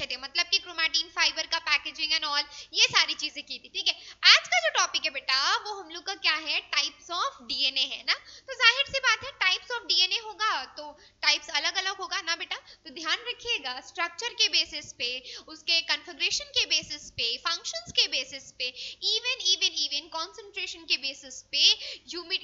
रखे थे, मतलब कि क्रोमैटिन फाइबर का पैकेजिंग एंड ऑल, ये सारी चीजें की थी। ठीक है, आज का जो टॉपिक है बेटा वो हम लोग का क्या है, टाइप्स ऑफ डीएनए है ना। तो जाहिर सी बात है टाइप्स ऑफ डीएनए होगा तो टाइप्स अलग अलग होगा ना बेटा। तो ध्यान रखिएगा स्ट्रक्चर के बेसिस पे, उसके कन्फिगरेशन के बेसिस पे, फंक्शंस के बेसिस पे, इवन इवन इवन कॉन्सेंट्रेशन के बेसिस पे,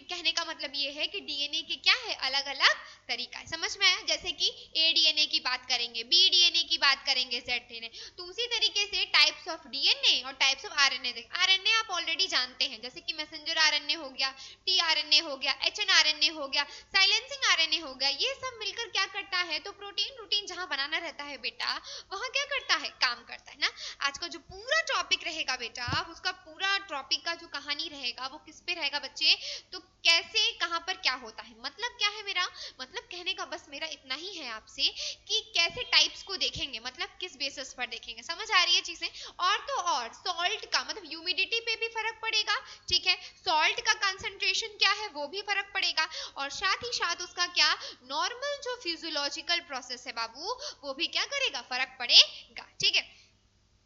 कहने का मतलब ये है कि डीएनए के क्या है, अलग अलग तरीका है। समझ में आया? जैसे कि ए डीएनए की बात करेंगे, बी डीएनए की बात करेंगे, जेड डीएनए, तो उसी तरीके से टाइप्स ऑफ डीएनए और टाइप्स ऑफ आरएनए। आरएनए आप ऑलरेडी जानते हैं, जैसे कि मैसेंजर आरएनए हो गया, टीआरएनए हो गया, एचएनआरएनए हो गया, साइलेंसिंग आरएनए हो गया, ये सब मिलकर क्या करता है, तो प्रोटीन रूटीन जहां बनाना रहता है बेटा वहां क्या करता है, काम करता है ना। आज का जो पूरा टॉपिक रहेगा बेटा, उसका पूरा टॉपिक का जो कहानी रहेगा वो किस पे रहेगा बच्चे, तो कैसे कहां पर क्या होता है। मतलब क्या है मेरा, मतलब कहने का बस मेरा इतना ही है आपसे कि कैसे टाइप्स को देखेंगे, मतलब किस बेसिस पर देखेंगे। समझ आ रही है चीजें? और तो और सॉल्ट का मतलब ह्यूमिडिटी पे भी फर्क पड़ेगा, ठीक है, सॉल्ट का कंसंट्रेशन क्या है वो भी फर्क पड़ेगा, और साथ ही साथ उसका क्या नॉर्मल जो फिजियोलॉजिकल प्रोसेस है बाबू वो भी क्या करेगा, फर्क पड़ेगा। ठीक है,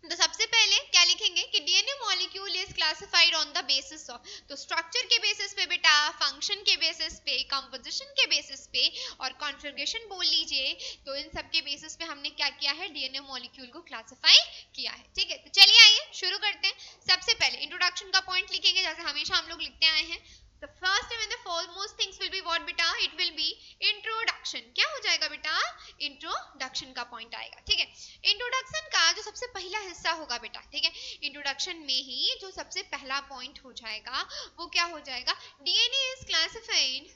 तो सबसे पहले क्या लिखेंगे कि DNA molecule is classified on the basis of, तो स्ट्रक्चर के बेसिस पे बेटा, फंक्शन के बेसिस पे, कंपोजिशन के बेसिस पे और कॉन्फ़िगरेशन बोल लीजिए, तो इन सब के बेसिस पे हमने क्या किया है, डीएनए मॉलिक्यूल को क्लासिफाई किया है। ठीक है, तो चलिए आइए शुरू करते हैं। सबसे पहले इंट्रोडक्शन का पॉइंट लिखेंगे, जैसे हमेशा हम लोग लिखते आए हैं। The first and the foremost things will be what बेटा, it will be introduction। क्या हो जाएगा बेटा, इंट्रोडक्शन का पॉइंट आएगा। ठीक है, इंट्रोडक्शन का जो सबसे पहला हिस्सा होगा बेटा, ठीक है, इंट्रोडक्शन में ही जो सबसे पहला पॉइंट हो जाएगा वो क्या हो जाएगा, DNA is classified,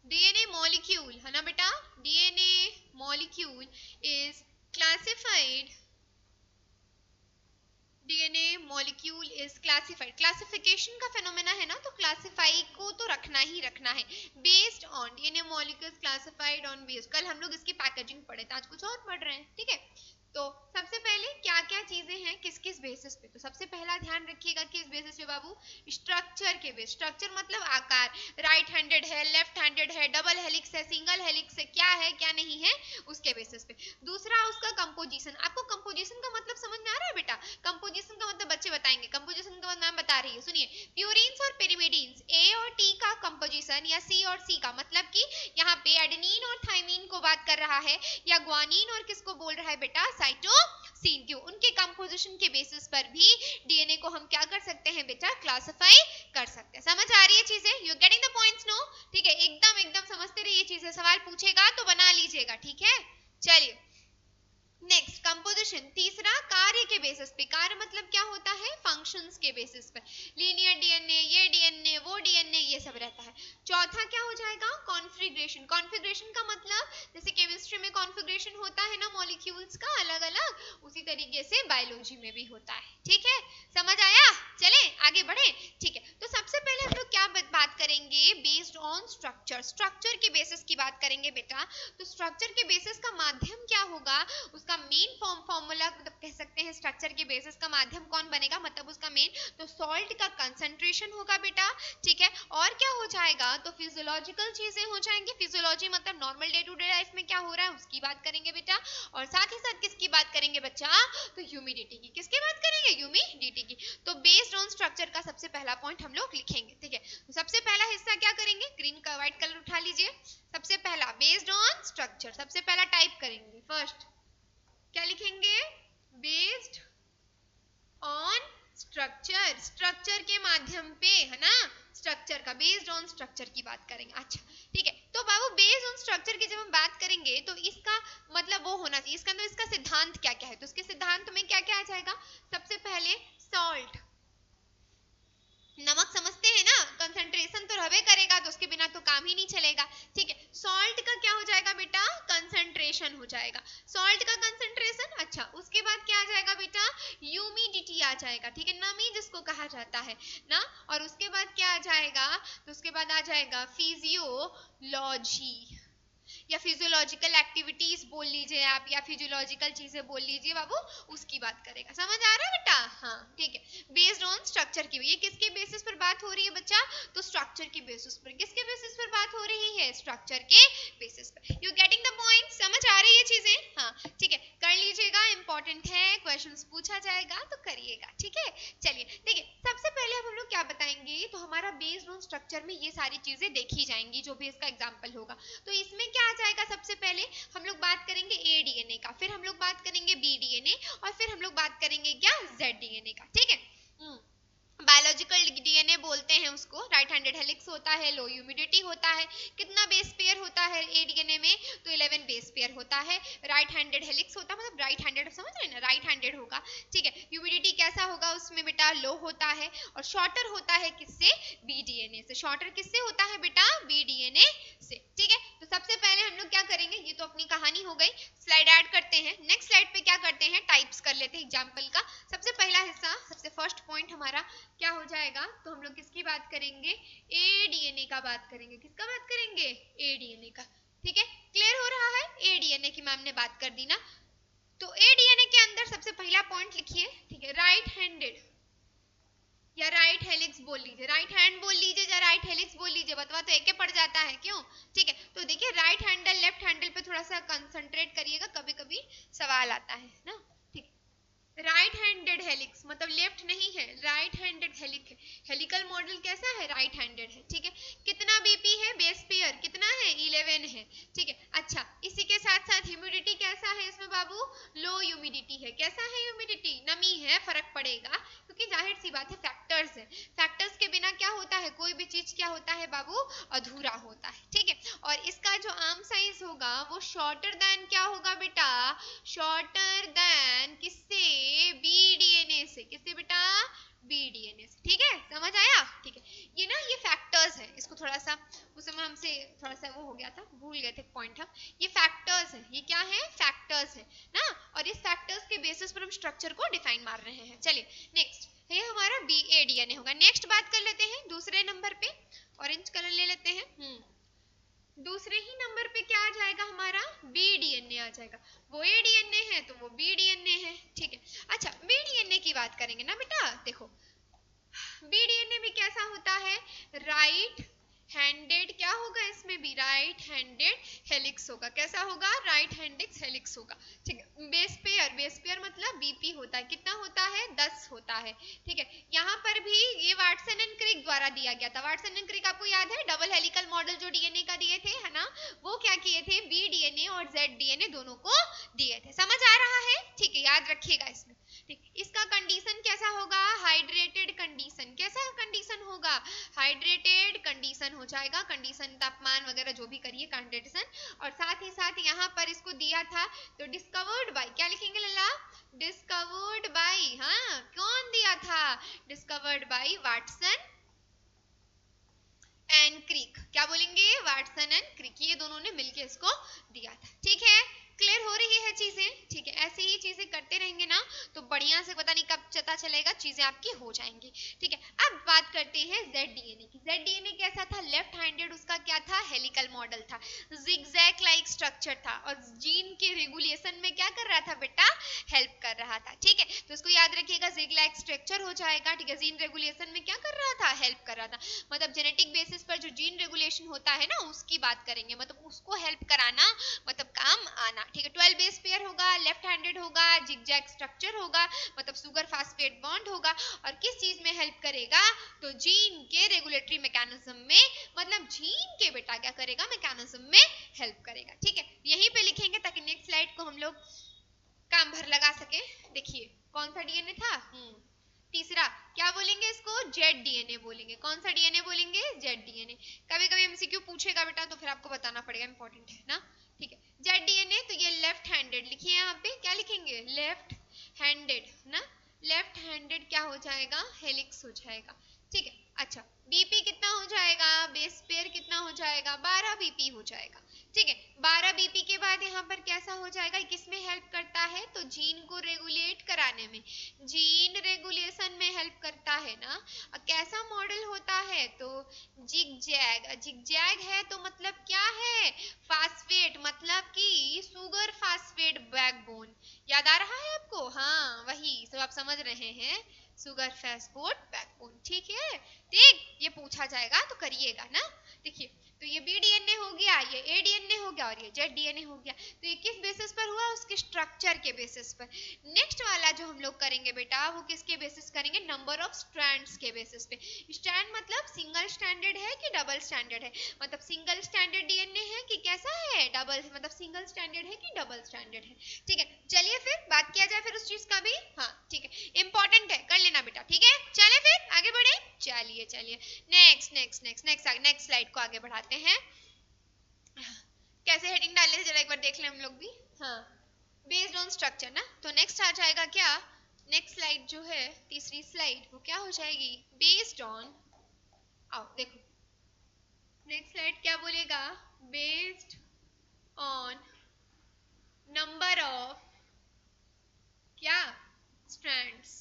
DNA molecule है ना बेटा, DNA molecule is classified, DNA molecule is classified, classification का फेनोमेना है ना, तो क्लासिफाई को तो रखना ही रखना है, based on DNA molecule classified on based, कल हम लोग इसकी पैकेजिंग पढ़े थे, आज कुछ और पढ़ रहे हैं। ठीक है, तो सबसे पहले क्या क्या चीजें हैं, किस किस बेसिस पे, तो सबसे पहला ध्यान रखिएगा किस बेसिस पे बाबू, स्ट्रक्चर के बेस, स्ट्रक्चर मतलब आकार, राइट हैंडेड है, लेफ्ट हैंडेड है, डबल हेलिक्स है, सिंगल हेलिक्स है, क्या नहीं है, उसके बेसिस पे। दूसरा उसका कंपोजिशन, आपको कंपोजिशन का मतलब समझ में आ रहा है बेटा, कंपोजिशन का मतलब बच्चे बताएंगे, कंपोजिशन का मतलब मैम बता रही है, सुनिए, प्यूरिन्स और पेरिमिडीन्स, ए और टी का कंपोजिशन या सी और सी का, मतलब कि यहाँ पे एडेनिन और थाइमिन को बात कर रहा है, या ग्वानिन और किसको बोल रहा है बेटा, साइटोसिन, क्यों, उनके कंपोजिशन के बेसिस पर भी डीएनए को हम क्या कर सकते हैं बेटा, क्लासिफाई कर सकते हैं। समझ आ रही है चीजें, you getting the points no? ठीक है, एकदम एकदम समझते रहिए चीजें, सवाल पूछेगा तो बना लीजिएगा। ठीक है, चलिए नेक्स्ट कंपोजिशन, तीसरा कार्य के बेसिस पे, कार्य मतलब क्या होता है, फंक्शंस के बेसिस पर, लीनियर डीएनए, ये डीएनए, वो डीएनए, ये सब रहता है। चौथा क्या हो जाएगा, कॉन्फ़िगरेशन, कॉन्फ़िगरेशन का मतलब जैसे केमिस्ट्री में कॉन्फ़िगरेशन होता है ना मॉलिक्यूल्स का अलग अलग, उसी तरीके से बायोलॉजी में भी होता है। ठीक है, समझ आया? चले आगे बढ़े। ठीक है, तो सबसे पहले हम लोग क्या बात करेंगे, बेस्ड ऑन स्ट्रक्चर, स्ट्रक्चर के बेसिस की बात करेंगे बेटा। तो स्ट्रक्चर के बेसिस का माध्यम क्या होगा, उसका मेन फॉर्मूला मतलब कह सकते हैं, स्ट्रक्चर के बेसिस का माध्यम कौन बनेगा, मतलब उसका मेन, तो सॉल्ट का कंसंट्रेशन होगा बेटा। ठीक है, और क्या हो जाएगा, तो फिजियोलॉजिकल चीजें हो जाएंगी, फिजियोलॉजी मतलब normal day to day life में क्या हो रहा है उसकी बात करेंगे बेटा, और साथ ही साथ किसकी बात करेंगे बच्चा, तो ह्यूमिडिटी की, किसकी बात करेंगे, ह्यूमिडिटी की। तो बेस्ड ऑन स्ट्रक्चर का सबसे पहला पॉइंट हम लोग लिखेंगे। ठीक है, तो सबसे पहला हिस्सा क्या करेंगे, ग्रीन का व्हाइट कलर उठा लीजिए, सबसे पहला बेस्ड ऑन स्ट्रक्चर, सबसे पहला टाइप करेंगे, फर्स्ट क्या लिखेंगे, बेस्ड ऑन स्ट्रक्चर, स्ट्रक्चर के माध्यम पे है ना, स्ट्रक्चर का, बेस्ड ऑन स्ट्रक्चर की बात करेंगे। अच्छा ठीक है, तो बाबू बेस्ड ऑन स्ट्रक्चर की जब हम बात करेंगे तो इसका मतलब वो होना चाहिए, इसका अंदर इसका सिद्धांत क्या क्या है, तो इसके सिद्धांत में क्या क्या आ जाएगा, सबसे पहले सॉल्ट, नमक समझते हैं ना, कंसंट्रेशन तो रहबे करेगा, तो उसके बिना तो काम ही नहीं चलेगा। ठीक है, सॉल्ट का क्या हो जाएगा बेटा, कंसंट्रेशन हो जाएगा, सॉल्ट का कंसंट्रेशन। अच्छा उसके बाद क्या आ जाएगा बेटा, ह्यूमिडिटी आ जाएगा, ठीक है, नमी जिसको कहा जाता है ना, और उसके बाद क्या आ जाएगा, तो उसके बाद आ जाएगा फिजियोलॉजी, या फिजियोलॉजिकल एक्टिविटीज बोल लीजिए आप, या फिजियोलॉजिकल चीजें बोल लीजिए बाबू, उसकी बात करेगा। समझ आ रहा है बेटा? हाँ ठीक है, बेस्ड ऑन स्ट्रक्चर की। ये किसके बेसिस पर बात हो रही है बच्चा? तो स्ट्रक्चर के बेसिस पर। किसके बेसिस पर बात हो रही है? स्ट्रक्चर के बेसिस पर। You getting the point? समझ आ रही है चीजें? हाँ ठीक है, कर लीजिएगा, इंपॉर्टेंट है, क्वेश्चंस पूछा जाएगा तो करिएगा। ठीक है, चलिए देखिए, सबसे पहले हम लोग क्या बताएंगे, तो हमारा बेस्ड ऑन स्ट्रक्चर में ये सारी चीजें देखी जाएंगी, जो भी इसका एग्जाम्पल होगा। तो इसमें क्या आ जाएगा, सबसे पहले हम लोग बात करेंगे ए डीएनए का, फिर हम लोग बात करेंगे बी डीएनए, और फिर हम लोग बात करेंगे क्या, जेड डीएनए का। ठीक है, बायोलॉजिकल डीएनए बोलते हैं उसको। राइट हैंडेड हेलिक्स होता है, लो ह्यूमिडिटी होता है। कितना बेस पेयर होता है ए डीएनए में? तो 11 बेस पेयर होता है। राइट हैंडेड हेलिक्स होता है, मतलब राइट हैंडेड, समझ रहे हैं ना, राइट हैंडेड होगा। ठीक है, ह्यूमिडिटी कैसा होगा उसमें बेटा? लो होता है। और शॉर्टर होता है किससे? बी डीएनए से। शॉर्टर किससे होता है बेटा? बी डीएनए से। ठीक है, तो सबसे पहले हम लोग क्या करेंगे, ये तो अपनी कहानी हो गई, स्लाइड ऐड करते हैं। नेक्स्ट स्लाइड पे क्या करते हैं, टाइप्स कर लेते हैं एग्जांपल का। सबसे पहला हिस्सा, सबसे फर्स्ट पॉइंट हमारा क्या हो जाएगा, तो हम लोग किसकी बात करेंगे? ए डीएनए का बात करेंगे। किसका बात करेंगे? ए डीएनए का। ठीक है, क्लियर हो रहा है? ए डीएनए की मैम ने बात कर दी ना। तो ए डीएनए के अंदर सबसे पहला पॉइंट लिखिए। ठीक है, राइट हैंडेड या राइट हेलिक्स बोल लीजिए, राइट हैंड बोल लीजिए या राइट हेलिक्स बोल लीजिए, बतवा तो एक ही पड़ जाता है, क्यों? ठीक है, तो देखिए राइट हैंडल लेफ्ट हैंडल पे थोड़ा सा कंसंट्रेट करिएगा, कभी कभी सवाल आता है ना। ठीक, राइट हैंडेड हेलिक्स मतलब लेफ्ट नहीं है, राइट हैंडेड हेलिक है। हेलिकल मॉडल कैसा है? राइट हैंडेड है। ठीक है, कितना बीपी है? बेस पेयर कितना है? 11 है। ठीक है, अच्छा, इसी के साथ साथ ह्यूमिडिटी कैसा है इसमें बाबू? लो ह्यूमिडिटी है। कैसा है ह्यूमिडिटी? नमी है, फर्क पड़ेगा, क्योंकि जाहिर सी बात है फैक्टर्स है। फैक्टर्स के बिना क्या होता है, कोई भी चीज क्या होता है बाबू? अधूरा होता है। ठीक है, और इसका जो आर्म साइज होगा वो शॉर्टर देन क्या होगा बेटा? शॉर्टर देन किससे? बी डीएनए से। किससे बेटा? बी डीएनए से। ठीक है, समझ आया? ठीक है, ये ना ये फैक्टर्स है, इसको थोड़ा सा उस समय हमसे थोड़ा सा वो हो गया था, भूल गए थे पॉइंट हम। ये फैक्टर्स है, ये क्या है? फैक्टर्स है ना, और इस फैक्टर्स के बेसिस पर हम स्ट्रक्चर को डिफाइन मार रहे हैं। चलिए नेक्स्ट, ये हमारा बी ए डीएनए होगा। नेक्स्ट बात कर लेते हैं दूसरे नंबर पे, ऑरेंज कलर ले लेते हैं। दूसरे ही नंबर पे क्या आ जाएगा हमारा? बी डीएनए आ जाएगा। वो ए डीएनए है तो वो बी डीएनए है। ठीक है, अच्छा, बी डीएनए की बात करेंगे ना बेटा, देखो बी डीएनए भी कैसा होता है? राइट हैंडेड, क्या होगा इसमें भी? राइट हैंडेड हेलिक्स होगा। कैसा होगा? राइट हैंडेड हेलिक्स होगा। ठीक है, बेस पेयर, बेस पेयर मतलब बीपी होता है, कितना होता है? 10 होता है। ठीक है, यहाँ पर भी ये वाटसन एंड क्रिक द्वारा दिया गया था। वाटसन एंड क्रिक आपको याद है, डबल हेलिकल मॉडल जो डीएनए का दिए थे, है ना, वो क्या किए थे? बी डीएनए और जेड डीएनए दोनों को दिए थे। समझ आ रहा है? ठीक है, याद रखिएगा इसमें। ठीक, इसका कंडीशन कैसा होगा? Hydrated condition. कैसा कंडीशन होगा? हाइड्रेटेड कंडीशन हो जाएगा। कंडीशन तापमान वगैरह जो भी करिए कंडीशन, और साथ ही साथ यहाँ पर इसको दिया था तो डिस्कवर्ड बाय, क्या लिखेंगे लल्ला? Discovered by. हाँ, कौन दिया था? Discovered by Watson and Crick. क्या बोलेंगे? वाटसन एंड क्रिक, ये दोनों ने मिलकर इसको दिया था। ठीक है, क्लियर हो रही है चीजें? ठीक है, ऐसे ही चीजें करते रहेंगे ना तो बढ़िया से, पता नहीं कब पता चलेगा, चीजें आपकी हो जाएंगी। ठीक है, अब बात करते हैं जेड डीएनए की। जेड डीएनए कैसा था? लेफ्ट हैंडेड, उसका क्या था? हेलिकल मॉडल था, जिगजैग लाइक स्ट्रक्चर था, और जीन के रेगुलेशन में क्या कर रहा था बेटा? हेल्प कर रहा था। ठीक है, तो इसको याद रखिएगा, जिग लाइक स्ट्रक्चर हो जाएगा। ठीक है, जीन रेगुलेशन में क्या कर रहा था? हेल्प कर रहा था, मतलब जेनेटिक बेसिस पर जो जीन रेगुलेशन होता है ना, उसकी बात करेंगे, मतलब उसको हेल्प कराना, मतलब काम आना। ठीक है, 12 बेस पेयर होगा, लेफ्ट हैंडेड होगा, जिगजैग स्ट्रक्चर होगा, मतलब शुगर फास्फेट बॉन्ड होगा, और किस चीज में हेल्प करेगा? तो जीन के रेगुलेटरी मैकेनिज्म में, मतलब जीन के बेटा क्या करेगा? मैकेनिज्म में हेल्प करेगा। ठीक है, यहीं पे लिखेंगे ताकि नेक्स्ट स्लाइड को हम लोग काम भर लगा सके। देखिए कौन सा डीएनए था? तीसरा क्या बोलेंगे इसको? जेड डीएनए बोलेंगे। कौन सा डीएनए बोलेंगे? Z DNA. कभी कभी एमसीक्यू पूछेगा बेटा, तो फिर आपको बताना पड़ेगा, इंपॉर्टेंट है ना। ठीक है, जेड डीएनए, तो ये लेफ्ट हैंडेड लिखिए, यहाँ पे क्या लिखेंगे? लेफ्ट हैंडेड ना, लेफ्ट हैंडेड क्या हो जाएगा? हेलिक्स हो जाएगा। ठीक है, अच्छा, बीपी कितना हो जाएगा, बेस पेयर कितना हो जाएगा, 12 बीपी हो जाएगा। ठीक है, 12 बीपी के बाद यहाँ पर कैसा हो जाएगा, किसमें हेल्प करता है, तो जीन को रेगुलेट कराने में, जीन रेगुलेशन में हेल्प करता है ना। कैसा मॉडल होता है, तो जिगजैग, जिगजैग है तो मतलब क्या है, फास्फेट, मतलब कि सुगर फास्फेट बैकबोन। याद आ रहा है आपको, हाँ वही सब आप समझ रहे हैं, सुगर फास्फेट बैकबोन। ठीक है, ठीक, ये पूछा जाएगा तो करिएगा ना। देखिए, तो ये बी डीएनए हो गया, ये ए डीएनए हो गया और ये जेड डीएनए हो गया। तो ये किस बेसिस पर हुआ, उसके स्ट्रक्चर के बेसिस पर। नेक्स्ट वाला जो हम लोग करेंगे बेटा, वो किसके बेसिस करेंगे, नंबर ऑफ स्ट्रैंड्स के बेसिस पे। स्ट्रैंड मतलब सिंगल स्टैंडर्ड है कि डबल स्टैंडर्ड है, मतलब सिंगल स्टैंडर्ड डीएनए है कि कैसा है, डबल, मतलब सिंगल स्टैंडर्ड है कि डबल स्टैंडर्ड है। ठीक है, चलिए फिर बात किया जाए फिर उस चीज का भी। हाँ ठीक है, इंपॉर्टेंट है, कर लेना बेटा। ठीक है, चले फिर आगे बढ़े, चलिए चलिए next next next next next slide को आगे बढ़ाते हैं। कैसे हेडिंग डालने से जरा एक बार देख लें हम लोग भी। हाँ, बेस्ड ऑन स्ट्रक्चर ना, तो नेक्स्ट आ जाएगा क्या, नेक्स्ट स्लाइड जो है तीसरी स्लाइड, वो क्या हो जाएगी, बेस्ड ऑन, आओ देखो नेक्स्ट स्लाइड क्या बोलेगा, बेस्ड ऑन नंबर ऑफ क्या, स्ट्रैंड्स,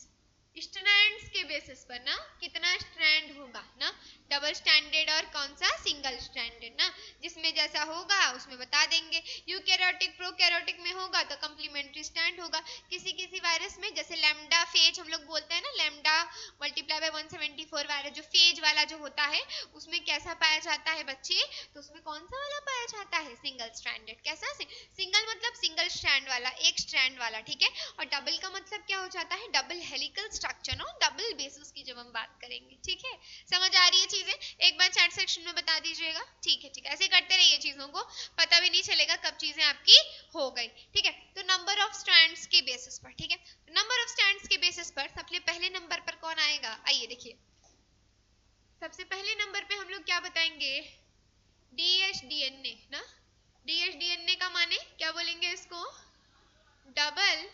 स्ट्रैंड्स के बेसिस पर ना, कितना स्ट्रैंड होगा ना, डबल स्टैंडर्ड और कौन सा, सिंगल स्टैंडर्ड ना, जिसमें जैसा होगा उसमें बता देंगे। यूकैरियोटिक प्रोकैरियोटिक में होगा तो कंप्लीमेंट्री स्टैंड होगा। किसी किसी वायरस में जैसे लैम्डा फेज हम लोग बोलते हैं ना, लैम्डा मल्टीप्लाई बाय 174 वायरस जो फेज वाला जो होता है, उसमें कैसा पाया जाता है बच्चे, तो उसमें कौन सा वाला पाया जाता है, सिंगल स्टैंडर्ड। कैसा, सिंगल मतलब सिंगल स्ट्रैंड वाला, एक स्ट्रैंड वाला। ठीक है, और डबल का मतलब क्या हो जाता है, double helical structure no, double basis की जब हम बात करेंगे। ठीक है, समझ आ रही है चीजें, एक बार चैट सेक्शन में बता दीजिएगा। ठीक है, ठीक है, ऐसे करते रहिए, चीजों को पता भी नहीं चलेगा कब चीजें आपकी हो गई। ठीक है, तो नंबर ऑफ स्ट्रैंड्स के बेसिस पर। ठीक है, नंबर ऑफ स्ट्रैंड्स के बेसिस पर सबसे पहले नंबर पर कौन आएगा, आइए देखिए, सबसे पहले नंबर पे हम लोग क्या बताएंगे, DHDNA ना, DHDNA का माने क्या बोलेंगे इसको, डबल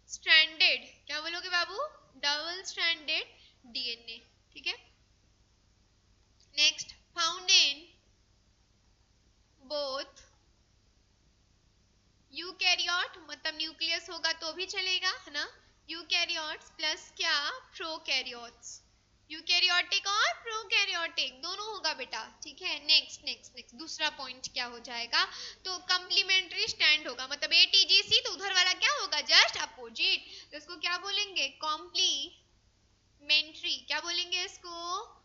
स्ट्रैंडेड, क्या बोलोगे बाबू, डबल स्ट्रैंडेड डीएनए। ठीक है, next, found in both eukaryote, मतलब न्यूक्लियस होगा तो भी चलेगा है ना, यूकैरियोट्स प्लस क्या, प्रोकैरियोट्स, यूकैरियोटिक और प्रोकैरियोटिक दोनों होगा बेटा। ठीक है, नेक्स्ट नेक्स्ट नेक्स्ट दूसरा पॉइंट क्या हो जाएगा, तो कंप्लीमेंट्री स्टैंड होगा, मतलब ATGC, तो उधर वाला क्या होगा, जस्ट अपोजिट, तो इसको क्या बोलेंगे, कॉम्प्लीमेंट्री, क्या बोलेंगे इसको,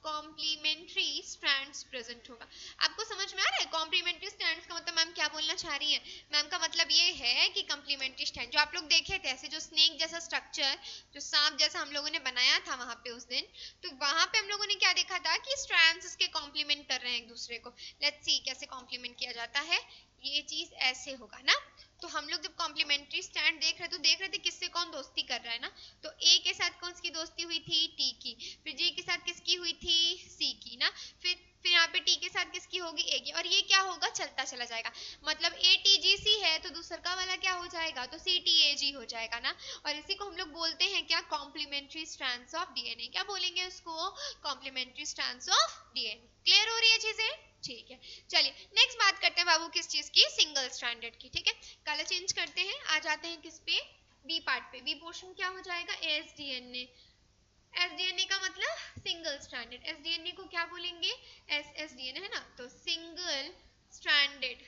कॉम्प्लीमेंट्री स्ट्रैंड्स प्रेजेंट होगा। आपको समझ में आ रहा है, कॉम्प्लीमेंट्री स्ट्रैंड्स का मतलब मैम क्या बोलना चाह रही है, मैम का मतलब ये है कि कॉम्प्लीमेंट्री स्ट्रैंड जो आप लोग देखे थे, ऐसे जो स्नेक जैसा स्ट्रक्चर, जो सांप जैसा हम लोगों ने बनाया था वहां पे उस दिन, तो वहां पे हम लोगों ने क्या देखा था कि स्ट्रैंड्स इसके कॉम्प्लीमेंट कर रहे हैं एक दूसरे को। लेट्स सी कैसे कॉम्प्लीमेंट किया जाता है, ये चीज ऐसे होगा ना, तो हम लोग जब कॉम्प्लीमेंट्री स्टैंड देख रहे तो देख रहे थे किससे कौन दोस्ती कर रहा है ना, तो ए के साथ कौन सी दोस्ती हुई थी, टी की, फिर जी के साथ किसकी हुई थी, सी की ना, फिर यहाँ पे टी के साथ किसकी होगी, ए की, और ये क्या होगा, चलता चला जाएगा, मतलब ATGC है तो दूसरा वाला क्या हो जाएगा, तो CTAG हो जाएगा ना, और इसी को हम लोग बोलते हैं क्या, कॉम्प्लीमेंट्री स्ट्रैंड्स ऑफ डीएनए, क्या बोलेंगे उसको, complementary strands of DNA. Clear हो रही है चीजें, ठीक है, चलिए नेक्स्ट बात करते हैं बाबू किस चीज की, सिंगल स्ट्रैंडेड की। ठीक है, कलर चेंज करते हैं, आ जाते हैं किस पे, बी पार्ट पे, बी पोर्शन क्या हो जाएगा, SDNA, SDNA का मतलब सिंगल स्ट्रैंडेड, SDNA को क्या बोलेंगे, SSDNA है ना, तो सिंगल स्ट्रैंडेड,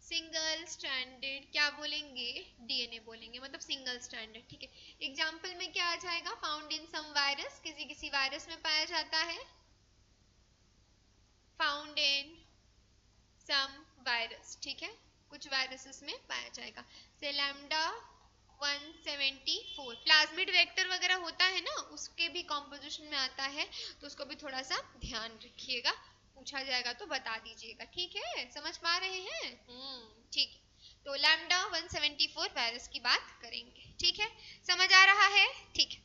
सिंगल स्ट्रैंडेड क्या बोलेंगे, डीएनए बोलेंगे, मतलब सिंगल स्ट्रैंडेड। ठीक है, एग्जांपल में क्या आ जाएगा, फाउंड इन सम वायरस, किसी किसी वायरस में पाया जाता है, फाउंड इन सम वायरस। ठीक है, कुछ वायरसेस में पाया जाएगा, से लैम्डा 174 प्लाज्मिड वेक्टर वगैरह होता है ना, उसके भी कॉम्पोजिशन में आता है, तो उसको भी थोड़ा सा ध्यान रखिएगा, पूछा जाएगा तो बता दीजिएगा। ठीक है, समझ पा रहे हैं, ठीक है, तो लैम्डा 174 वायरस की बात करेंगे। ठीक है, समझ आ रहा है, ठीक है।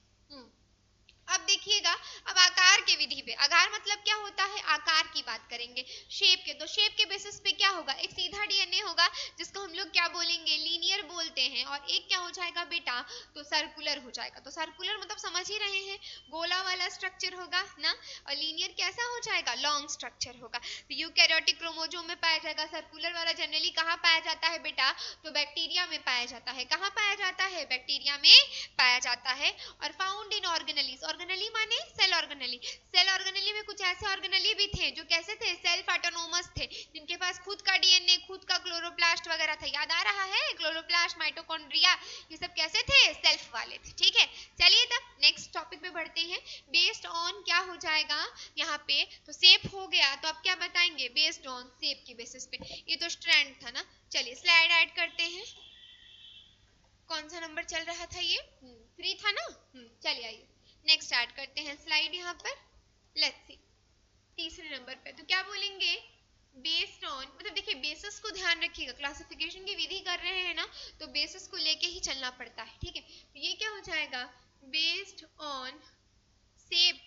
अब देखिएगा, अब आकार के विधि पे, आकार मतलब क्या होता है, आकार की बात करेंगे, शेप के, तो शेप के बेसिस पे क्या होगा, एक सीधा डीएनए होगा जिसको हम लोग क्या बोलेंगे, लीनियर बोलते हैं, और एक क्या हो जाएगा बेटा, तो सर्कुलर हो जाएगा। तो सर्कुलर मतलब समझ ही रहे हैं, गोला वाला स्ट्रक्चर होगा ना, और लीनियर कैसा हो जाएगा, लॉन्ग स्ट्रक्चर होगा। तो यूकैरियोटिक क्रोमोसोम में पाया जाएगा, सर्कुलर वाला जनरली कहाँ पाया जाता है बेटा, तो बैक्टीरिया में पाया जाता है। कहाँ पाया जाता है, बैक्टीरिया में पाया जाता है। और फाउंड इन ऑर्गेनेलीज, ऑर्गेनेली माने सेल ऑर्गेनेली, सेल ऑर्गेनेली में कुछ ऐसे ऑर्गेनेली भी थे जो कैसे थे, सेल्फ ऑटोनोमस थे, जिनके पास खुद का डीएनए, खुद का क्लोरोप्लास्ट वगैरह था। याद आ रहा है, क्लोरोप्लास्ट, माइटोकॉन्ड्रिया, ये सब कैसे थे, सेल्फ वाले थे। ठीक है, चलिए तब नेक्स्ट टॉपिक पे बढ़ते हैं। बेस्ड ऑन क्या हो जाएगा यहाँ पे, तो शेप हो गया, तो अब क्या बताएंगे, बेस्ड ऑन शेप की बेसिस पे। ये तो स्ट्रैंड था ना, चलिए स्लाइड ऐड करते हैं। कौन सा नंबर चल रहा था ये, 3 था ना। चलिए आइए नेक्स्ट ऐड करते हैं स्लाइड यहाँ पर। लेट्स सी, तीसरे नंबर पे तो क्या बोलेंगे, बेस्ड ऑन, मतलब देखिए बेसिस को ध्यान रखिएगा, क्लासिफिकेशन की विधि कर रहे हैं ना, तो बेसिस को लेके ही चलना पड़ता है। ठीक है, तो ये क्या हो जाएगा, बेस्ड ऑन शेप,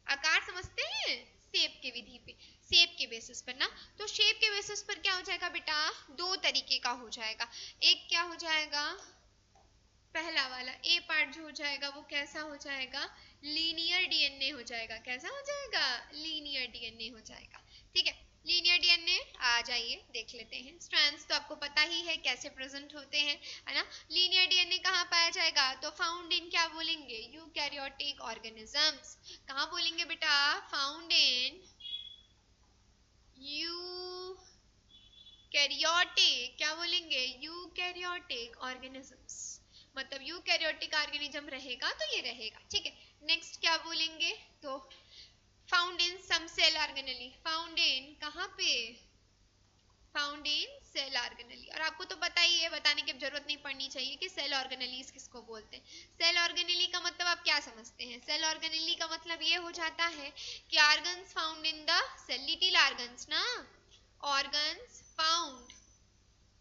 आकार समझते हैं, शेप के विधि पे, शेप के बेसिस पर ना, तो शेप के बेसिस पर क्या हो जाएगा बेटा, 2 तरीके का हो जाएगा। एक क्या हो जाएगा, पहला वाला ए पार्ट जो हो जाएगा वो कैसा हो जाएगा, लीनियर डीएनए हो जाएगा। कैसा हो जाएगा, लीनियर डीएनए हो जाएगा। ठीक है, लीनियर डीएनए आ जाइए देख लेते हैं। स्ट्रैंड्स तो आपको पता ही है कैसे प्रेजेंट होते हैं, है ना। लीनियर डीएनए कहाँ पाया जाएगा, तो फाउंड इन क्या बोलेंगे, यूकैरियोटिक ऑर्गेनिजम्स। कहाँ बोलेंगे बेटा, फाउंड इन यूकैरियोटिक, क्या बोलेंगे, यूकैरियोटिक ऑर्गेनिजम्स, मतलब यूकैरियोटिक ऑर्गेनिज्म रहेगा तो ये रहेगा। ठीक है, नेक्स्ट क्या बोलेंगे, तो found in some cell organelle, found in कहाँ पे, फाउंड इन सेल ऑर्गेनेली। और आपको तो पता ही है, बताने की जरूरत नहीं पड़नी चाहिए कि सेल ऑर्गेनेलीज किसको बोलते हैं। सेल ऑर्गेनेली का मतलब आप क्या समझते हैं, सेल ऑर्गेनेली का मतलब ये हो जाता है कि organs found in the cell, little organs ना, ऑर्गन्स फाउंड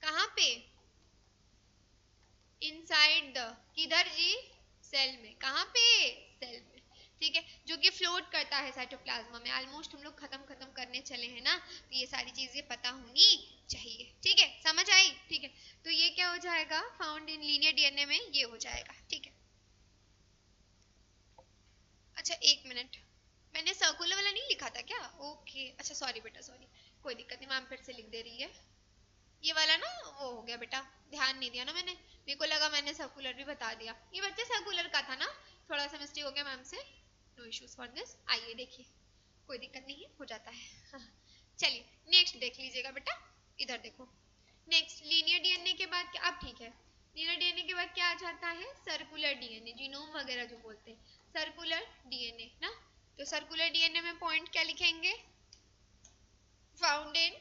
कहाँ पे, इनसाइड द, किधर जी, सेल में, कहाँ पे, सेल में। ठीक है, जो कि फ्लोट करता है साइटोप्लाज्मा में। ऑलमोस्ट हम लोग खत्म करने चले हैं ना, तो ये सारी चीजें पता होनी चाहिए। ठीक है, समझ आई। ठीक है, तो ये क्या हो जाएगा, फाउंड इन लीनियर डीएनए में ये हो जाएगा। ठीक है, अच्छा एक मिनट, मैंने सर्कुलर वाला नहीं लिखा था क्या, ओके अच्छा सॉरी बेटा सॉरी, कोई दिक्कत नहीं, मैम फिर से लिख दे रही है। ये वाला ना वो हो गया बेटा, ध्यान नहीं दिया ना मैंने, मेरे को लगा मैंने सर्कुलर भी बता दिया। ये बच्चे सर्कुलर का था ना, थोड़ा सा मिस्टेक हो गया मैम से, नो इश्यूज फॉर दिस। आइए देखिए, कोई दिक्कत नहीं है, हो जाता है। हाँ। चलिए नेक्स्ट देख लीजिएगा बेटा, इधर देखो। नेक्स्ट लीनियर डीएनए के बाद क्या, अब ठीक है, लीनियर डीएनए के बाद क्या आ जाता है, सर्कुलर डीएनए, जीनोम वगैरह जो बोलते हैं, सर्कुलर डीएनए ना। तो सर्कुलर डीएनए में पॉइंट क्या लिखेंगे, फाउंड इन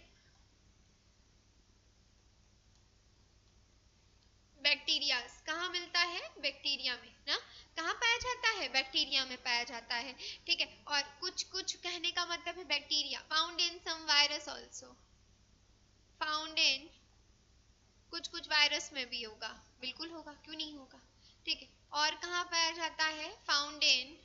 बैक्टीरिया, कहाँ मिलता है, बैक्टीरिया में ना, कहाँ पाया जाता है, बैक्टीरिया में पाया जाता है। ठीक है, और कुछ कुछ कहने का मतलब है bacteria, found in some virus also, found in कुछ कुछ वायरस में भी होगा, बिल्कुल होगा, क्यों नहीं होगा। ठीक है, और कहाँ पाया जाता है, फाउंड इन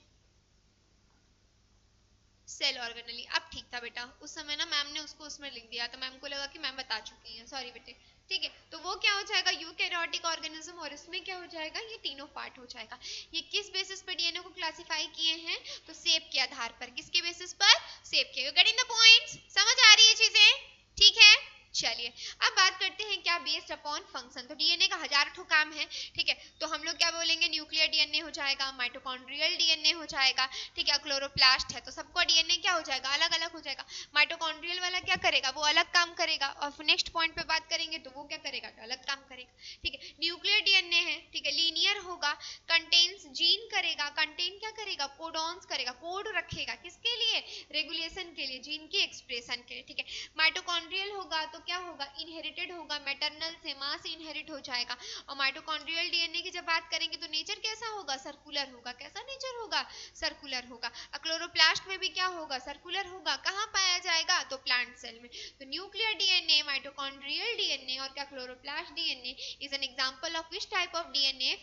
सेल ऑर्गेनेली। अब ठीक था बेटा, उस समय ना मैम ने उसको उसमें लिख दिया, तो मैम को लगा कि मैम बता चुकी हैं, सॉरी बेटे। ठीक है, तो वो क्या हो जाएगा, यूकैरियोटिक ऑर्गेनिज्म, और इसमें क्या हो जाएगा, ये तीनों पार्ट हो जाएगा। ये किस बेसिस पर डीएनए को क्लासिफाई किए हैं, तो शेप के आधार पर, किसके बेसिस पर, शेप के। यू गेटिंग द पॉइंट्स, समझ आ रही है चीजें, ठीक है। चलिए अब बात करते हैं क्या, बेस्ड अपॉन फंक्शन। तो डीएनए का 1000 ठो काम है। ठीक है, तो हम लोग क्या बोलेंगे, न्यूक्लियर डीएनए हो जाएगा, माइटोकॉन्ड्रियल डीएनए हो जाएगा। ठीक है, क्लोरोप्लास्ट है तो सबका डीएनए क्या हो जाएगा, अलग अलग हो जाएगा। माइटोकॉन्ड्रियल वाला क्या करेगा, वो अलग काम करेगा, और नेक्स्ट पॉइंट पे बात करेंगे तो वो क्या करेगा, तो अलग काम करेगा। ठीक है, न्यूक्लियर डीएनए है, ठीक है, लीनियर होगा, कंटेन्स जीन करेगा, कंटेन क्या करेगा, कोडॉन्स करेगा, कोड रखेगा, किसके लिए, रेगुलेशन के लिए, जीन के एक्सप्रेशन के लिए। ठीक है, माइटोकॉन्ड्रियल होगा तो क्या होगा, इनहेरिटेड होगा, मैटरनल से, मां से इनहेरिट हो जाएगा। और माइटोकॉन्ड्रियल डीएनए की जब बात करेंगे तो नेचर कैसा होगा, सर्कुलर होगा। कैसा नेचर होगा, सर्कुलर होगा। क्लोरोप्लास्ट में भी क्या होगा, सर्कुलर होगा। कहाँ पाया जाएगा, तो प्लांट सेल में। तो न्यूक्लियर डीएनए, माइटोकॉन्ड्रियल डीएनए और क्या chloroplast DNA is an example of which type of DNA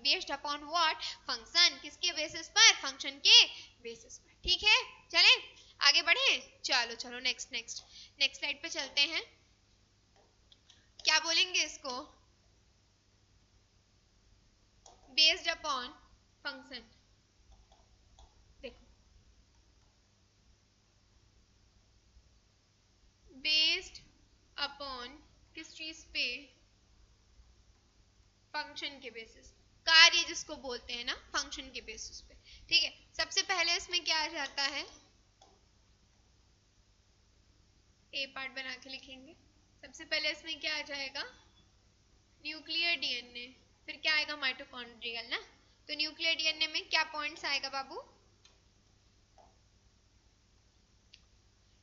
based upon what, function. किसके बेसिस पर, फंक्शन के बेसिस पर। ठीक है, चलें आगे बढ़े। चलो चलो नेक्स्ट नेक्स्ट नेक्स्ट स्लाइड पे चलते हैं। क्या बोलेंगे इसको, बेस्ड अपॉन फंक्शन। देखो, बेस्ड अपॉन किस चीज पे, फंक्शन के बेसिस, कार्य जिसको बोलते हैं ना, फंक्शन के बेसिस पे। ठीक है, सबसे पहले इसमें क्या आ जाता है, ए पार्ट बना के लिखेंगे। सबसे पहले इसमें क्या आ जाएगा, न्यूक्लियर डीएनए, फिर क्या आएगा, माइटोकॉन्ड्रियल ना। तो न्यूक्लियर डीएनए में क्या पॉइंट्स आएगा बाबू,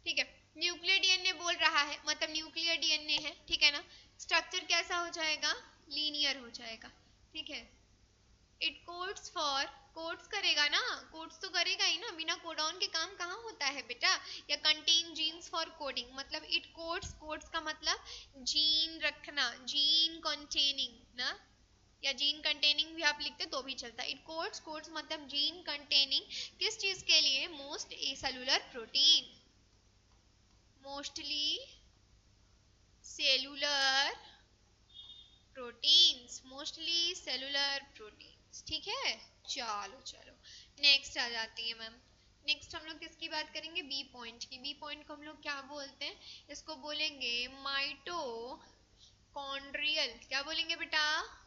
ठीक है, न्यूक्लियर डीएनए बोल रहा है मतलब न्यूक्लियर डीएनए है, ठीक है ना। स्ट्रक्चर कैसा हो जाएगा, लीनियर हो जाएगा। ठीक है, इट कोड्स फॉर, कोड्स करेगा ना, कोड्स तो करेगा ही ना, बिना कोडॉन के काम कहाँ होता है बेटा। या कंटेन जीन्स फॉर कोडिंग, मतलब इट कोड्स, कोड्स का मतलब जीन रखना, जीन कंटेनिंग ना, या जीन कंटेनिंग भी आप लिखते तो भी चलता है। इट कोड्स, कोड्स मतलब जीन कंटेनिंग, किस चीज के लिए, most a cellular protein, mostly cellular proteins, mostly cellular proteins. ठीक है, चलो चलो नेक्स्ट आ जाती है मैम। नेक्स्ट हम लोग किसकी बात करेंगे, बी पॉइंट की। बी पॉइंट को हम लोग क्या बोलते हैं, इसको बोलेंगे माइटोकॉन्ड्रियल, क्या बोलेंगे बेटा,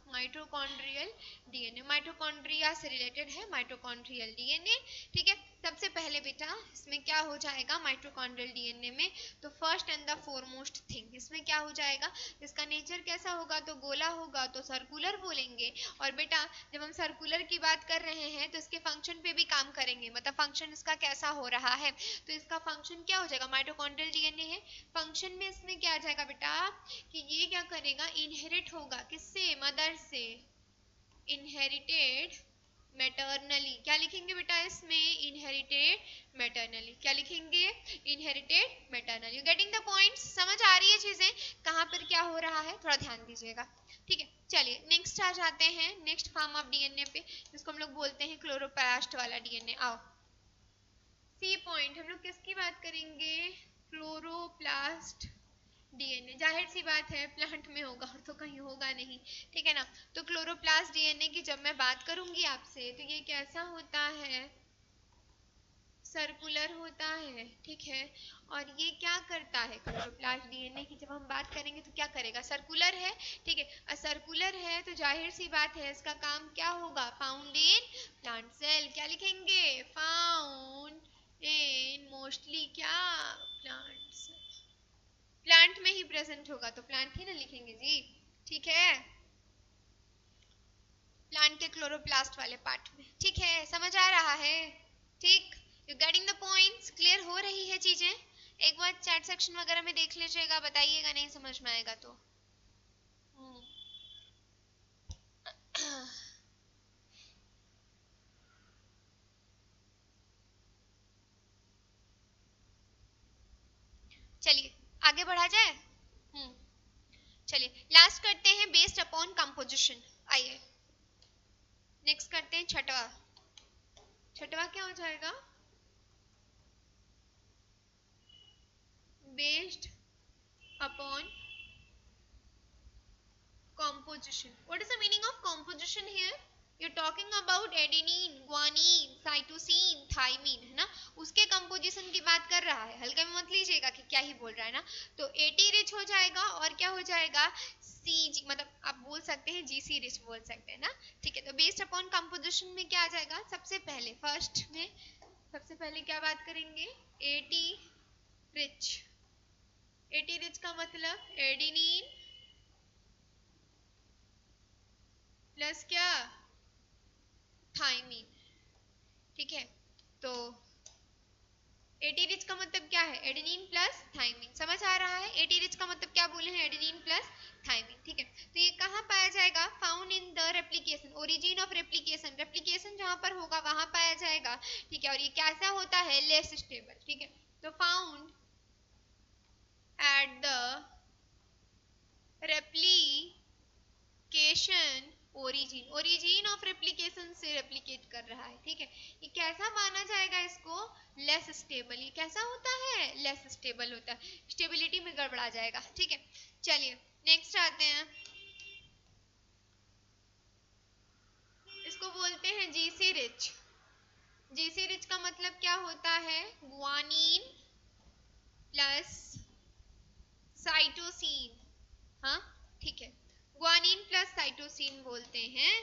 माइटोकॉन्ड्रियल डीएनए। माइटोकॉन्ड्रिया से रिलेटेड है माइटोकॉन्ड्रियल डीएनए। ठीक है, सबसे पहले बेटा इसमें क्या हो जाएगा, माइटोकॉन्ड्रियल डीएनए में, तो first and the foremost thing इसमें क्या हो जाएगा, इसका नेचर कैसा होगा, तो गोला होगा, तो सर्कुलर बोलेंगे। और बेटा जब हम सर्कुलर की बात कर रहे हैं तो इसके फंक्शन पे भी काम करेंगे, मतलब फंक्शन इसका कैसा हो रहा है, तो इसका फंक्शन क्या हो जाएगा, माइटोकॉन्ड्रियल डीएनए है, फंक्शन में इसमें क्या आ जाएगा बेटा, कि ये क्या करेगा, इनहेरिट होगा, किससे, मदर से, इनहेरिटेड मैटरनली। क्या लिखेंगे बेटा इसमें, इनहेरिटेड मैटरनली। क्या लिखेंगे, inherited मैटरनली। You getting the points, समझ आ रही है चीजें, कहाँ पर क्या हो रहा है, थोड़ा ध्यान दीजिएगा। ठीक है, चलिए नेक्स्ट आ जाते हैं, नेक्स्ट फॉर्म ऑफ डीएनए पे, जिसको हम लोग बोलते हैं क्लोरोप्लास्ट वाला डीएनए। आओ सी पॉइंट, हम लोग किसकी बात करेंगे, क्लोरोप्लास्ट डीएनए। जाहिर सी बात है प्लांट में होगा और तो कहीं होगा नहीं, ठीक है ना। तो क्लोरोप्लास्ट डीएनए की जब मैं बात करूंगी आपसे, तो ये कैसा होता है, सर्कुलर होता है। ठीक है, और ये क्या करता है, क्लोरोप्लास्ट डीएनए की जब हम बात करेंगे तो क्या करेगा, सर्कुलर है। ठीक है, सर्कुलर है तो जाहिर सी बात है इसका काम क्या होगा, फाउंड इन प्लांट सेल। क्या लिखेंगे, फाउंड इन मोस्टली क्या, प्लांट सेल। प्लांट में ही प्रेजेंट होगा तो प्लांट ही ना लिखेंगे जी। ठीक है, प्लांट के क्लोरोप्लास्ट वाले पार्ट में। ठीक है, समझ आ रहा है, ठीक, you getting the points, clear हो रही है चीजें। एक बार चैट सेक्शन वगैरह में देख लीजिएगा, बताइएगा नहीं समझ में आएगा तो। चलिए आगे बढ़ा जाए। चलिए लास्ट करते हैं, बेस्ड अपॉन कंपोजिशन। आइए नेक्स्ट करते हैं छठवा। छठवा क्या हो जाएगा, based upon composition. What is the meaning of composition here? You're talking about adenine, guanine, cytosine, thymine, है ना, उसके कंपोजिशन की बात कर रहा है। हल्के में मत लीजिएगा कि क्या ही बोल रहा है ना। तो एटी रिच हो जाएगा और क्या हो जाएगा, सी, मतलब आप बोल सकते हैं जीसी रिच बोल सकते हैं ना। ठीक है, तो बेस्ड अपॉन कंपोजिशन में क्या आ जाएगा, सबसे पहले फर्स्ट में सबसे पहले क्या बात करेंगे, एटी रिच। एटी रिच का मतलब एडेनिन प्लस क्या, थाइमीन। ठीक है, तो एटी रिच का मतलब क्या है? Adenine plus thymine. समझ आ रहा है? एटी रिच का मतलब क्या बोले हैं? Adenine plus thymine. ठीक है, तो ये कहाँ पाया जाएगा? Found in the replication, origin of replication, replication जहां पर होगा वहां पाया जाएगा। ठीक है, और ये कैसा होता है? Less stable. ठीक है, तो found at the replication origin, origin of replication से रेप्लिकेट कर रहा है। ठीक है, ये कैसा माना जाएगा इसको? Less stable. ये कैसा होता है? लेस स्टेबल होता है, स्टेबिलिटी में गड़बड़ा जाएगा। ठीक है, चलिए नेक्स्ट आते हैं, इसको बोलते हैं जीसी रिच। जीसी रिच का मतलब क्या होता है? Guanine plus cytosine. हाँ ठीक है, गुआनिन प्लस साइटोसिन बोलते हैं।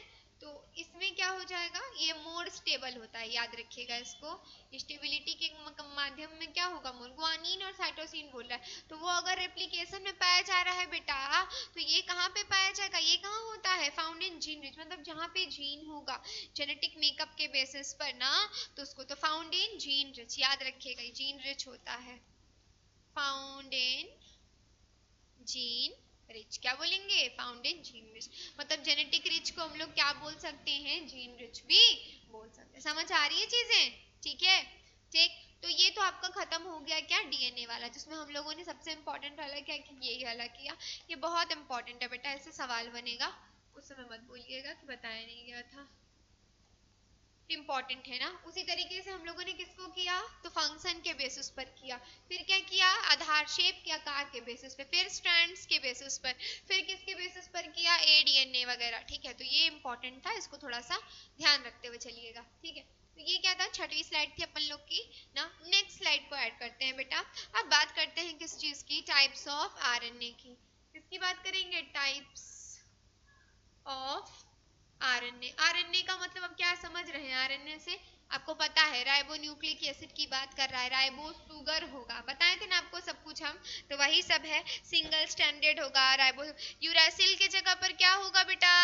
तो इसमें क्या हो जाएगा? ये मोर स्टेबल होता है, याद रखिएगा इसको। स्टेबिलिटी के माध्यम में क्या होगा? मोर। गुआनिन और साइटोसिन बोल रहा है, तो वो अगर रेप्लिकेशन में पाया जा रहा है बेटा, तो ये कहाँ पे पाया जाएगा? ये कहाँ होता है? फाउंड इन जीन रिच, मतलब जहाँ पे जीन होगा जेनेटिक मेकअप के बेसिस पर ना, तो उसको तो फाउंड इन जीन रिच, याद रखिएगा, जीन रिच होता है। फाउंड इन जीन रिच, क्या बोलेंगे? फाउंड इन जीन रिच, मतलब जेनेटिक रिच को हम लोग क्या बोल सकते हैं? जीन रिच भी बोल सकते हैं। समझ आ रही है चीजें? ठीक है, ठीक। तो ये तो आपका खत्म हो गया क्या? डीएनए वाला, जिसमें हम लोगों ने सबसे इंपॉर्टेंट वाला क्या किया? ये वाला किया। ये बहुत इंपॉर्टेंट है बेटा, ऐसे सवाल बनेगा, उस समय मत बोलिएगा कि बताया नहीं गया था। इंपॉर्टेंट है ना। उसी तरीके से हम लोगों ने किसको किया? तो फंक्शन के बेसिस पर किया। फिर क्या किया? आधार, शेप के आकार के बेसिस पे, फिर स्ट्रैंड्स के बेसिस पर, फिर किसके बेसिस पर किया? एडीएनए वगैरह। ठीक है, तो ये इंपॉर्टेंट था, इसको थोड़ा सा ध्यान रखते हुए चलिएगा। ठीक है, तो ये क्या था? छठवीं स्लाइड थी अपन लोग की ना। नेक्स्ट स्लाइड को ऐड करते हैं बेटा। अब बात करते हैं किस चीज की? टाइप्स ऑफ आरएनए की। किसकी बात करेंगे? Types of RNA. आरएनए का मतलब अब क्या समझ रहे हैं? आरएनए से आपको पता है राइबो न्यूक्लिक एसिड की बात कर रहा है, राइबो सुगर होगा, बताए थे ना आपको सब कुछ हम, तो वही सब है। सिंगल स्टैंडर्ड होगा राइबो। यूरासिल की जगह पर क्या होगा बेटा?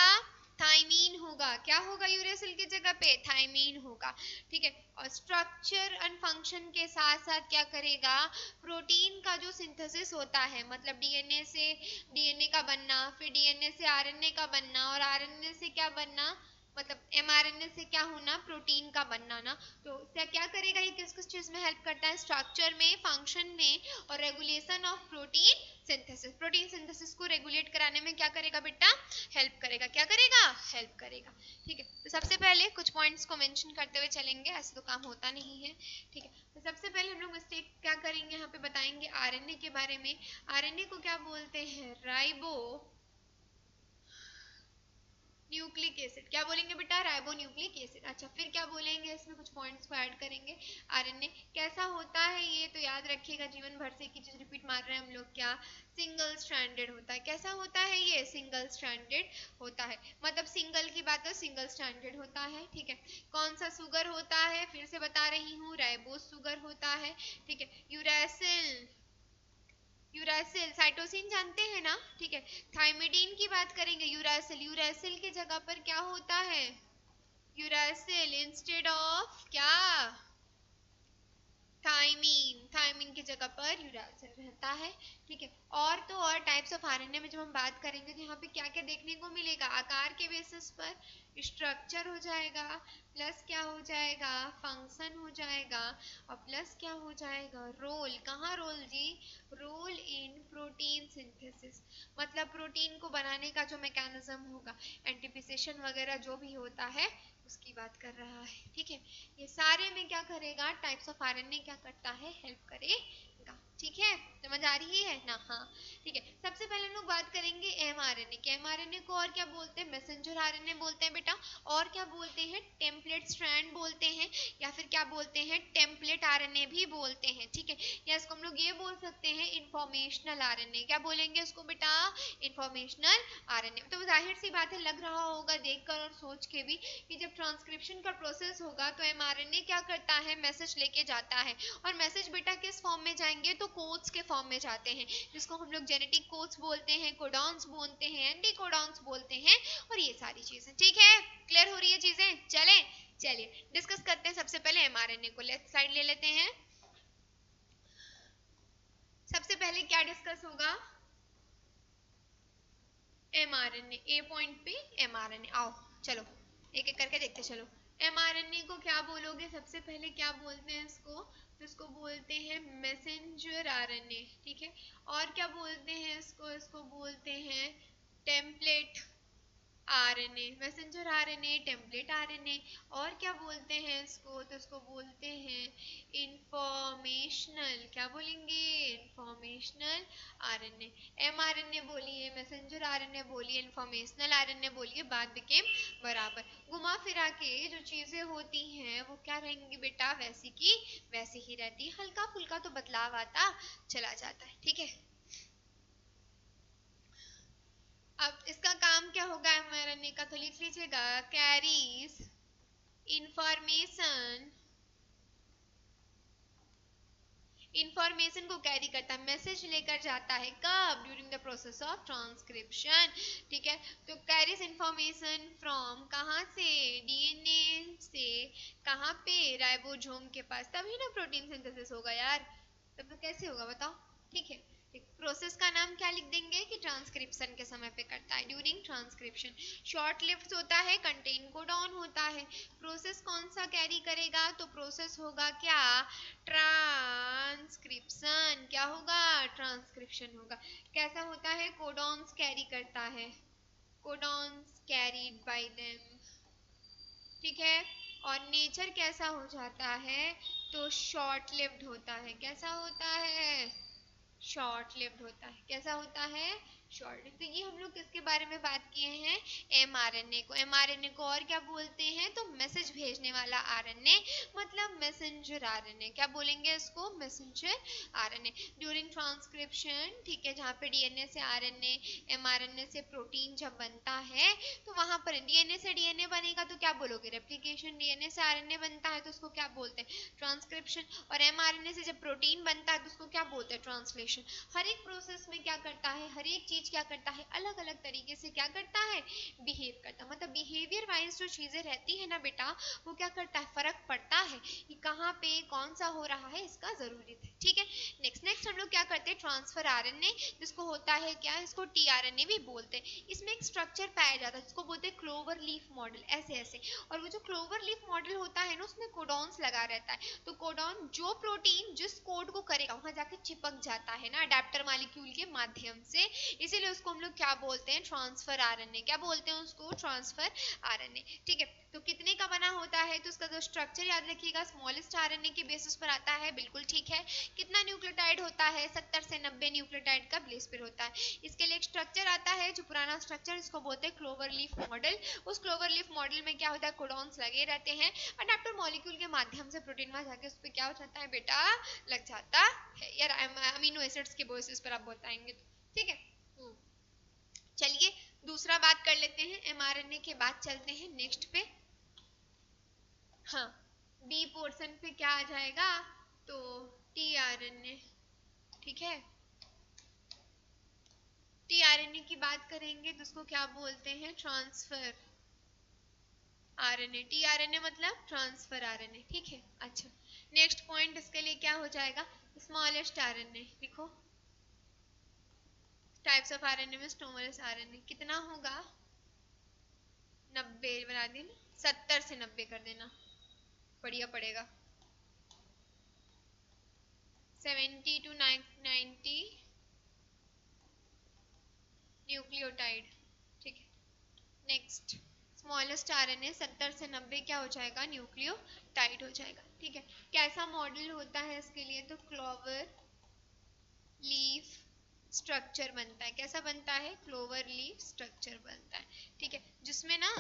थाइमीन होगा। क्या होगा? यूरासिल की जगह पे थाइमीन होगा। ठीक है, और स्ट्रक्चर एंड फंक्शन के साथ साथ क्या करेगा? प्रोटीन का जो सिंथेसिस होता है, मतलब डीएनए से डीएनए का बनना, फिर डीएनए से आरएनए का बनना, और आरएनए से क्या बनना? मतलब एमआरएनए से क्या होना? प्रोटीन का बनना ना। तो इससे क्या करेगा? ये किस किस चीज में हेल्प करता है? स्ट्रक्चर में, फंक्शन में, और regulation of protein synthesis. Protein synthesis को रेगुलेट कराने में क्या करेगा बेटा? हेल्प करेगा। क्या करेगा? हेल्प करेगा। ठीक है, तो सबसे पहले कुछ पॉइंट्स को मेंशन करते हुए चलेंगे, ऐसे तो काम होता नहीं है। ठीक है, तो सबसे पहले हम लोग मिस्टेक क्या करेंगे? यहाँ पे बताएंगे आरएनए के बारे में। आरएनए को क्या बोलते हैं? Ribo nucleic acid. क्या बोलेंगे बेटा? Ribo nucleic acid. अच्छा, फिर क्या बोलेंगे? इसमें कुछ पॉइंट्स को ऐड करेंगे। आरएनए कैसा होता है? ये तो याद रखिएगा, जीवन भर से एक ही चीज रिपीट मार रहे हैं हम लोग। क्या? सिंगल स्ट्रैंडेड होता है। कैसा होता है? ये सिंगल स्ट्रैंडेड होता है, मतलब सिंगल की बात है, सिंगल स्ट्रैंडेड होता है। ठीक है, कौन सा सुगर होता है? फिर से बता रही हूँ, राइबोस सुगर होता है। ठीक है, यूरासिल, यूरासिल, साइटोसिन जानते हैं ना। ठीक है, थाइमिडीन की बात करेंगे, यूरासिल, यूरासिल की जगह पर क्या होता है? यूरासिल इंस्टेड ऑफ क्या? थाइमीन, थाइमीन की जगह पर यूरासिल रहता है। ठीक है, और तो और टाइप्स ऑफ आरएनए में जब हम बात करेंगे तो यहाँ पे क्या क्या देखने को मिलेगा? आकार के बेसिस पर स्ट्रक्चर हो जाएगा, प्लस क्या हो जाएगा? फंक्शन हो जाएगा, और प्लस क्या हो जाएगा? रोल। कहाँ रोल जी? रोल इन प्रोटीन सिंथेसिस, मतलब प्रोटीन को बनाने का जो मैकेनिज्म होगा, एंटीपिसेशन वगैरह जो भी होता है, उसकी बात कर रहा है। ठीक है, ये सारे में क्या करेगा? टाइप्स ऑफ आरएनए क्या करता है? हेल्प करेगा। ठीक है, समझ आ रही है ना। हाँ ठीक है, सबसे पहले हम लोग बात करेंगे एमआरएनए की। एमआरएनए को और क्या बोलते हैं? मैसेंजर आरएनए बोलते हैं बेटा, और क्या बोलते हैं? टेम्पलेट स्ट्रैंड बोलते हैं, या फिर क्या बोलते हैं? टेम्पलेट आरएनए भी बोलते हैं। ठीक है, या इसको हम लोग ये बोल सकते हैं इंफॉर्मेशनल आरएनए। क्या बोलेंगे इसको बेटा? Informational RNA. तो जाहिर सी बात है, लग रहा होगा देखकर और सोच के भी, कि जब ट्रांसक्रिप्शन का प्रोसेस होगा तो एमआरएनए क्या करता है? मैसेज लेके जाता है। और मैसेज बेटा किस फॉर्म में जाएंगे? तो कोड्स के फॉर्म में जाते हैं, जिसको हम लोग जेनेटिक कोड्स बोलते हैं, कोडॉन्स बोलते हैं, एंटीकोडॉन्स बोलते हैं, और ये सारी चीजें। ठीक है, क्लियर हो रही है चीजें? चलें, चलिए डिस्कस करते हैं सबसे पहले एमआरएनए को। लेफ्ट साइड ले लेते हैं। पहले क्या डिस्कस होगा? mRNA। ए पॉइंट पे mRNA। आओ चलो एक एक करके देखते चलो। mRNA को क्या बोलोगे? सबसे पहले क्या बोलते हैं इसको? तो इसको बोलते हैं मैसेंजर आरएनए, ठीक है। और क्या बोलते हैं इसको? इसको बोलते हैं template RNA, messenger RNA, template RNA. और क्या बोलते हैं इसको? तो इसको बोलते हैं इंफॉर्मेशनल, क्या बोलेंगे? Informational RNA. एमआरएनए बोलिए, मैसेंजर आरएनए बोलिए, इंफॉर्मेशनल आरएनए बोलिए, बात बिकेम बराबर। घुमा फिरा के जो चीजें होती हैं वो क्या रहेंगी बेटा? वैसी की वैसी ही रहती है, हल्का फुल्का तो बदलाव आता चला जाता है, ठीक है। अब इसका काम क्या होगा mRNA का? तो लिख लीजिएगा, कैरीज इंफॉर्मेशन, इंफॉर्मेशन को कैरी करता है, मैसेज लेकर जाता है, कब? During the process of transcription, ठीक है। तो कैरीज इंफॉर्मेशन फ्रॉम, कहाँ से? डीएनए से, कहाँ पे? राइबोसोम के पास, तभी ना प्रोटीन सिंथेसिस होगा यार, तब तो कैसे होगा बताओ, ठीक है। प्रोसेस का नाम क्या लिख देंगे कि ट्रांसक्रिप्शन के समय पे करता है, ड्यूरिंग ट्रांसक्रिप्शन। शॉर्ट लिव्ड होता है, कंटेन कोडॉन होता है। प्रोसेस कौन सा कैरी करेगा? तो प्रोसेस होगा क्या? ट्रांसक्रिप्शन। क्या होगा? ट्रांसक्रिप्शन होगा। कैसा होता है? कोडॉन्स कैरी करता है, कोडॉन्स कैरीड बाय देम, ठीक है। और नेचर कैसा हो जाता है? तो शॉर्ट लिव्ड होता है। कैसा होता है? शॉर्ट लिव्ड होता है। कैसा होता है? शॉर्ट। तो ये हम लोग किसके बारे में बात किए हैं? mRNA को। mRNA को और क्या बोलते हैं? तो मैसेज भेजने वाला आरएनए, मतलब मैसेंजर आरएनए। क्या बोलेंगे इसको? Messenger RNA. ड्यूरिंग ट्रांसक्रिप्शन, ठीक है, जहाँ पे डीएनए से आरएनए, mRNA से प्रोटीन जब बनता है तो वहां पर डीएनए से डीएनए बनेगा तो क्या बोलोगे? रेप्लिकेशन। डीएनए से आरएनए बनता है तो उसको क्या बोलते हैं? ट्रांसक्रिप्शन। और mRNA से जब प्रोटीन बनता है तो उसको क्या बोलते हैं? ट्रांसलेशन। हर एक प्रोसेस में क्या करता है? हर एक चीज क्या करता है? अलग अलग तरीके से क्या करता है? बिहेव करता है। मतलब बिहेवियर वाइज जो चीजें रहती है ना बेटा, वो क्या करता है? फर्क पड़ता है कि कहाँ पे कौन सा हो रहा है, इसका जरूरी है, ठीक है। नेक्स्ट हम लोग क्या करते हैं? ट्रांसफर आरएनए, जिसको होता है क्या? इसको टीआरएनए भी बोलते हैं। इसमें एक स्ट्रक्चर पाया जाता है जिसको बोलते हैं क्लोवर लीफ मॉडल, ऐसे ऐसे। और वो जो क्लोवर लीफ मॉडल होता है ना, उसमें कोडॉन्स लगा रहता है। तो कोडॉन जो प्रोटीन जिस कोड को करेगा वहां जाके चिपक जाता है ना अडेप्टर मॉलिक्यूल के माध्यम से, इसीलिए उसको हम लोग क्या बोलते हैं? Transfer RNA. क्या बोलते हैं उसको? ट्रांसफर आरएनए, ठीक है। तो कितने का बना होता है? तो उसका जो स्ट्रक्चर याद रखिएगा, स्मॉलेस्ट आरएनए के बेसिस पर आता है, बिल्कुल ठीक है। कितना न्यूक्लियोटाइड होता है? 70 से 90 न्यूक्लियोटाइड का बेस पर होता है। इसके लिए एक स्ट्रक्चर आता है जो पुराना स्ट्रक्चर, इसको बोलते हैं क्लोवर लीफ मॉडल। उस क्लोवर लीफ मॉडल में क्या होता है? कोडॉन्स लगे रहते हैं, अडेप्टर मॉलिक्यूल के माध्यम से प्रोटीन में जाके उस पर क्या हो जाता है बेटा? लग जाता है यार, अमीनो एसिड्स के बेसिस पर आप बताएंगे तो, ठीक है। चलिए दूसरा बात कर लेते हैं, एमआरएनए के बाद चलते हैं नेक्स्ट पे। हाँ, बी पोर्शन पे क्या आ जाएगा? तो टीआरएनए, ठीक है। टीआरएनए की बात करेंगे तो उसको क्या बोलते हैं? Transfer RNA. टीआरएनए मतलब ट्रांसफर आरएनए, ठीक है। अच्छा, नेक्स्ट पॉइंट इसके लिए क्या हो जाएगा? स्मॉलेस्ट आरएनए लिखो। टाइप्स ऑफ आरएनए में स्मॉलेस्ट आरएनए कितना होगा? 90 बना देना, 70 से 90 कर देना, बढ़िया पड़ेगा। 70 to 90 न्यूक्लियोटाइड, ठीक है। नेक्स्ट, स्मॉलेस्ट आरएनए 70 से 90 क्या हो जाएगा? न्यूक्लियोटाइड हो जाएगा, ठीक है। कैसा मॉडल होता है इसके लिए? तो क्लोवर लीफ स्ट्रक्चर बनता है। कैसा बनता है? क्लोवर लीफ स्ट्रक्चर बनता है, ठीक है। जिसमें ना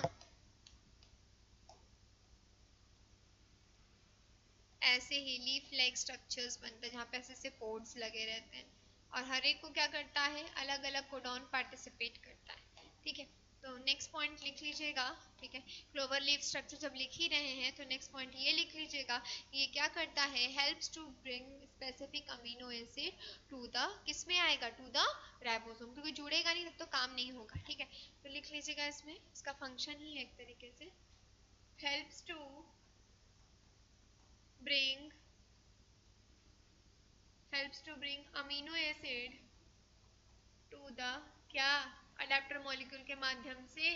ऐसे ही लीफ लाइक स्ट्रक्चर्स बनते हैं जहाँ पे ऐसे ऐसे कोड्स लगे रहते हैं, और हर एक को क्या करता है? अलग अलग कोडॉन पार्टिसिपेट करता है, ठीक है। तो नेक्स्ट पॉइंट लिख लीजिएगा, ठीक है। क्लोवर लीफ स्ट्रक्चर जब लिख ही रहे हैं तो नेक्स्ट पॉइंट ये लिख लीजिएगा, ये क्या करता है? Helps to bring specific amino acid to the, किस में आएगा? टू द राइबोसोम, क्योंकि जुड़ेगा नहीं तब तो काम नहीं होगा, ठीक है। तो लिख लीजिएगा, इसमें इसका फंक्शन ही है एक तरीके से, helps to bring helps to bring amino acid to the क्या अडेप्टर मॉलिक्यूल के माध्यम से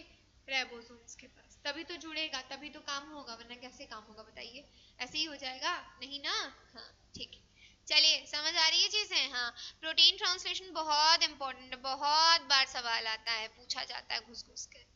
राइबोसोम्स के पास, तभी तो जुड़ेगा, तभी तो काम होगा, वरना कैसे काम होगा बताइए, ऐसे ही हो जाएगा नहीं ना। हाँ ठीक है, चलिए समझ आ रही है चीजें। हाँ, प्रोटीन ट्रांसलेशन बहुत इंपॉर्टेंट है, बहुत बार सवाल आता है, पूछा जाता है घुस घुस कर।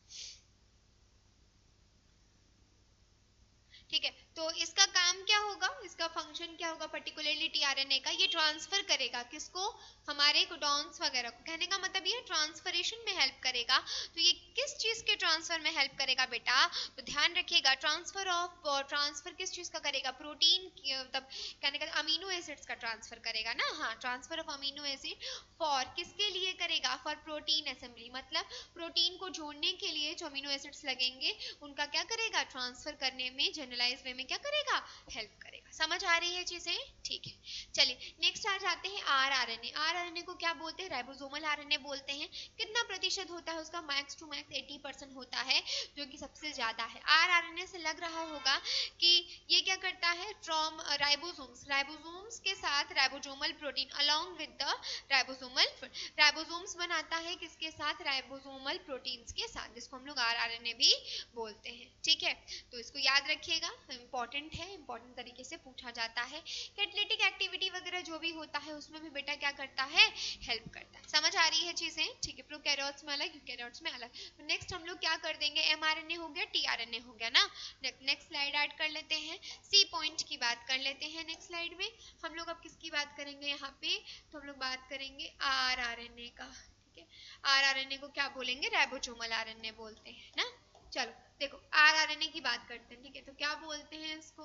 ठीक है, तो इसका काम क्या होगा, इसका फंक्शन क्या होगा पर्टिकुलरली टीआरएनए का, ये ट्रांसफर करेगा किसको, हमारे कोडॉन्स वगैरह को। कहने का मतलब ये ट्रांसफरेशन में हेल्प करेगा। तो ये किस चीज के ट्रांसफर में हेल्प करेगा बेटा, तो ध्यान रखिएगा, ट्रांसफर किस चीज का करेगा, प्रोटीन मतलब कहने का अमीनो एसिड्स का ट्रांसफर करेगा ना। हाँ, transfer of amino acid for किसके लिए करेगा, फॉर प्रोटीन असेंबली, मतलब प्रोटीन को जोड़ने के लिए जो अमीनो एसिड्स लगेंगे उनका क्या करेगा, ट्रांसफर करने में जनरलाइज वे में क्या करेगा, हेल्प करेगा। समझ आ रही है चीजें, ठीक है। चलिए नेक्स्ट आ जाते हैं आरआरएनए। आरआरएनए को क्या बोलते हैं, राइबोसोमल आरएनए बोलते हैं। कितना प्रतिशत होता है उसका, मैक्स टू मैक्स 80% होता है, जो कि सबसे ज्यादा है। आरआरएनए से लग रहा होगा कि ये क्या करता है, फ्रॉम राइबोसोम्स के साथ ribosomal protein along with the ribosomes बनाता है किसके साथ, राइबोसोमल प्रोटीन्स के साथ, जिसको हम लोग आरआरएनए भी बोलते हैं। ठीक है, तो इसको याद रखिएगा, इंपॉर्टेंट है, इंपॉर्टेंट तरीके से पूछा जाता है। कैटलिटिक एक्टिविटी वगैरह जो भी होता है उसमें भी बेटा क्या करता है, हेल्प करता है। समझ आ रही है चीजें, ठीक है। प्रोकैरियोट्स में अलग, यूकैरियोट्स में अलग। तो नेक्स्ट हम लोग क्या कर देंगे, एमआरएनए हो गया, टीआरएनए हो गया ना। नेक्स्ट स्लाइड ऐड कर लेते हैं, सी पॉइंट की बात कर लेते हैं। नेक्स्ट स्लाइड में हम लोग अब किसकी बात करेंगे यहाँ पे, तो हम लोग बात करेंगे आरआरएनए का। ठीक है, आरआरएनए को क्या बोलेंगे, राइबोसोमल आरएनए बोलते हैं ना। चलो देखो आरआरएनए की बात करते हैं। ठीक है, तो क्या बोलते हैं इसको,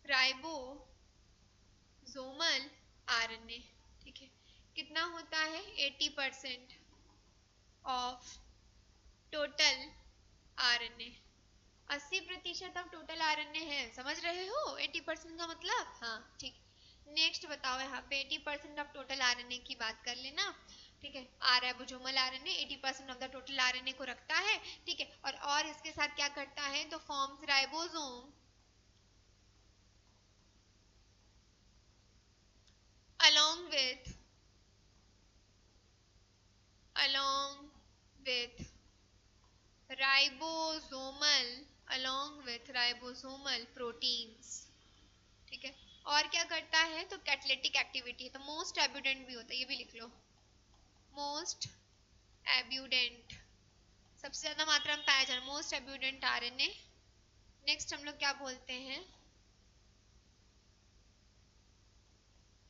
राइबोसोमल आरएनए। ठीक है, कितना होता है, 80% of total RNA. 80% of total RNA है, समझ रहे हो 80% का मतलब। हाँ ठीक, नेक्स्ट बताओ यहाँ पे 80% ऑफ टोटल आरएनए की बात कर लेना। ठीक है, ribosomal RNA 80% of the total RNA को रखता है। ठीक है, और इसके साथ क्या करता है, तो forms ribosome along with ribosomal proteins। ठीक है, और क्या करता है, तो कैटलिटिक एक्टिविटी है, तो मोस्ट एब्यूडेंट भी होता है, ये भी लिख लो, मोस्ट एब्यूडेंट, सबसे ज्यादा मात्रा में पाया जाना, मोस्ट एब्यूडेंट आरएनए। नेक्स्ट हम लोग क्या बोलते हैं,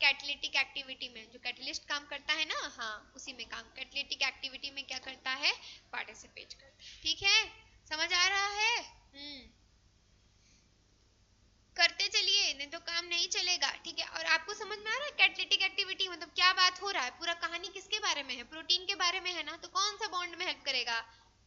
कैटलिटिक एक्टिविटी में जो कैटलिस्ट काम करता है ना, हाँ उसी में काम, कैटलिटिक एक्टिविटी में क्या करता है, पार्टिसिपेट करता है। ठीक है, समझ आ रहा है। करते चलिए, नहीं तो काम नहीं चलेगा। ठीक है, और आपको समझ में आ रहा है कैटलिटिक एक्टिविटी मतलब क्या बात हो रहा है, पूरा कहानी किसके बारे में है, प्रोटीन के बारे में है ना। तो कौन सा बॉन्ड में हेल्प करेगा,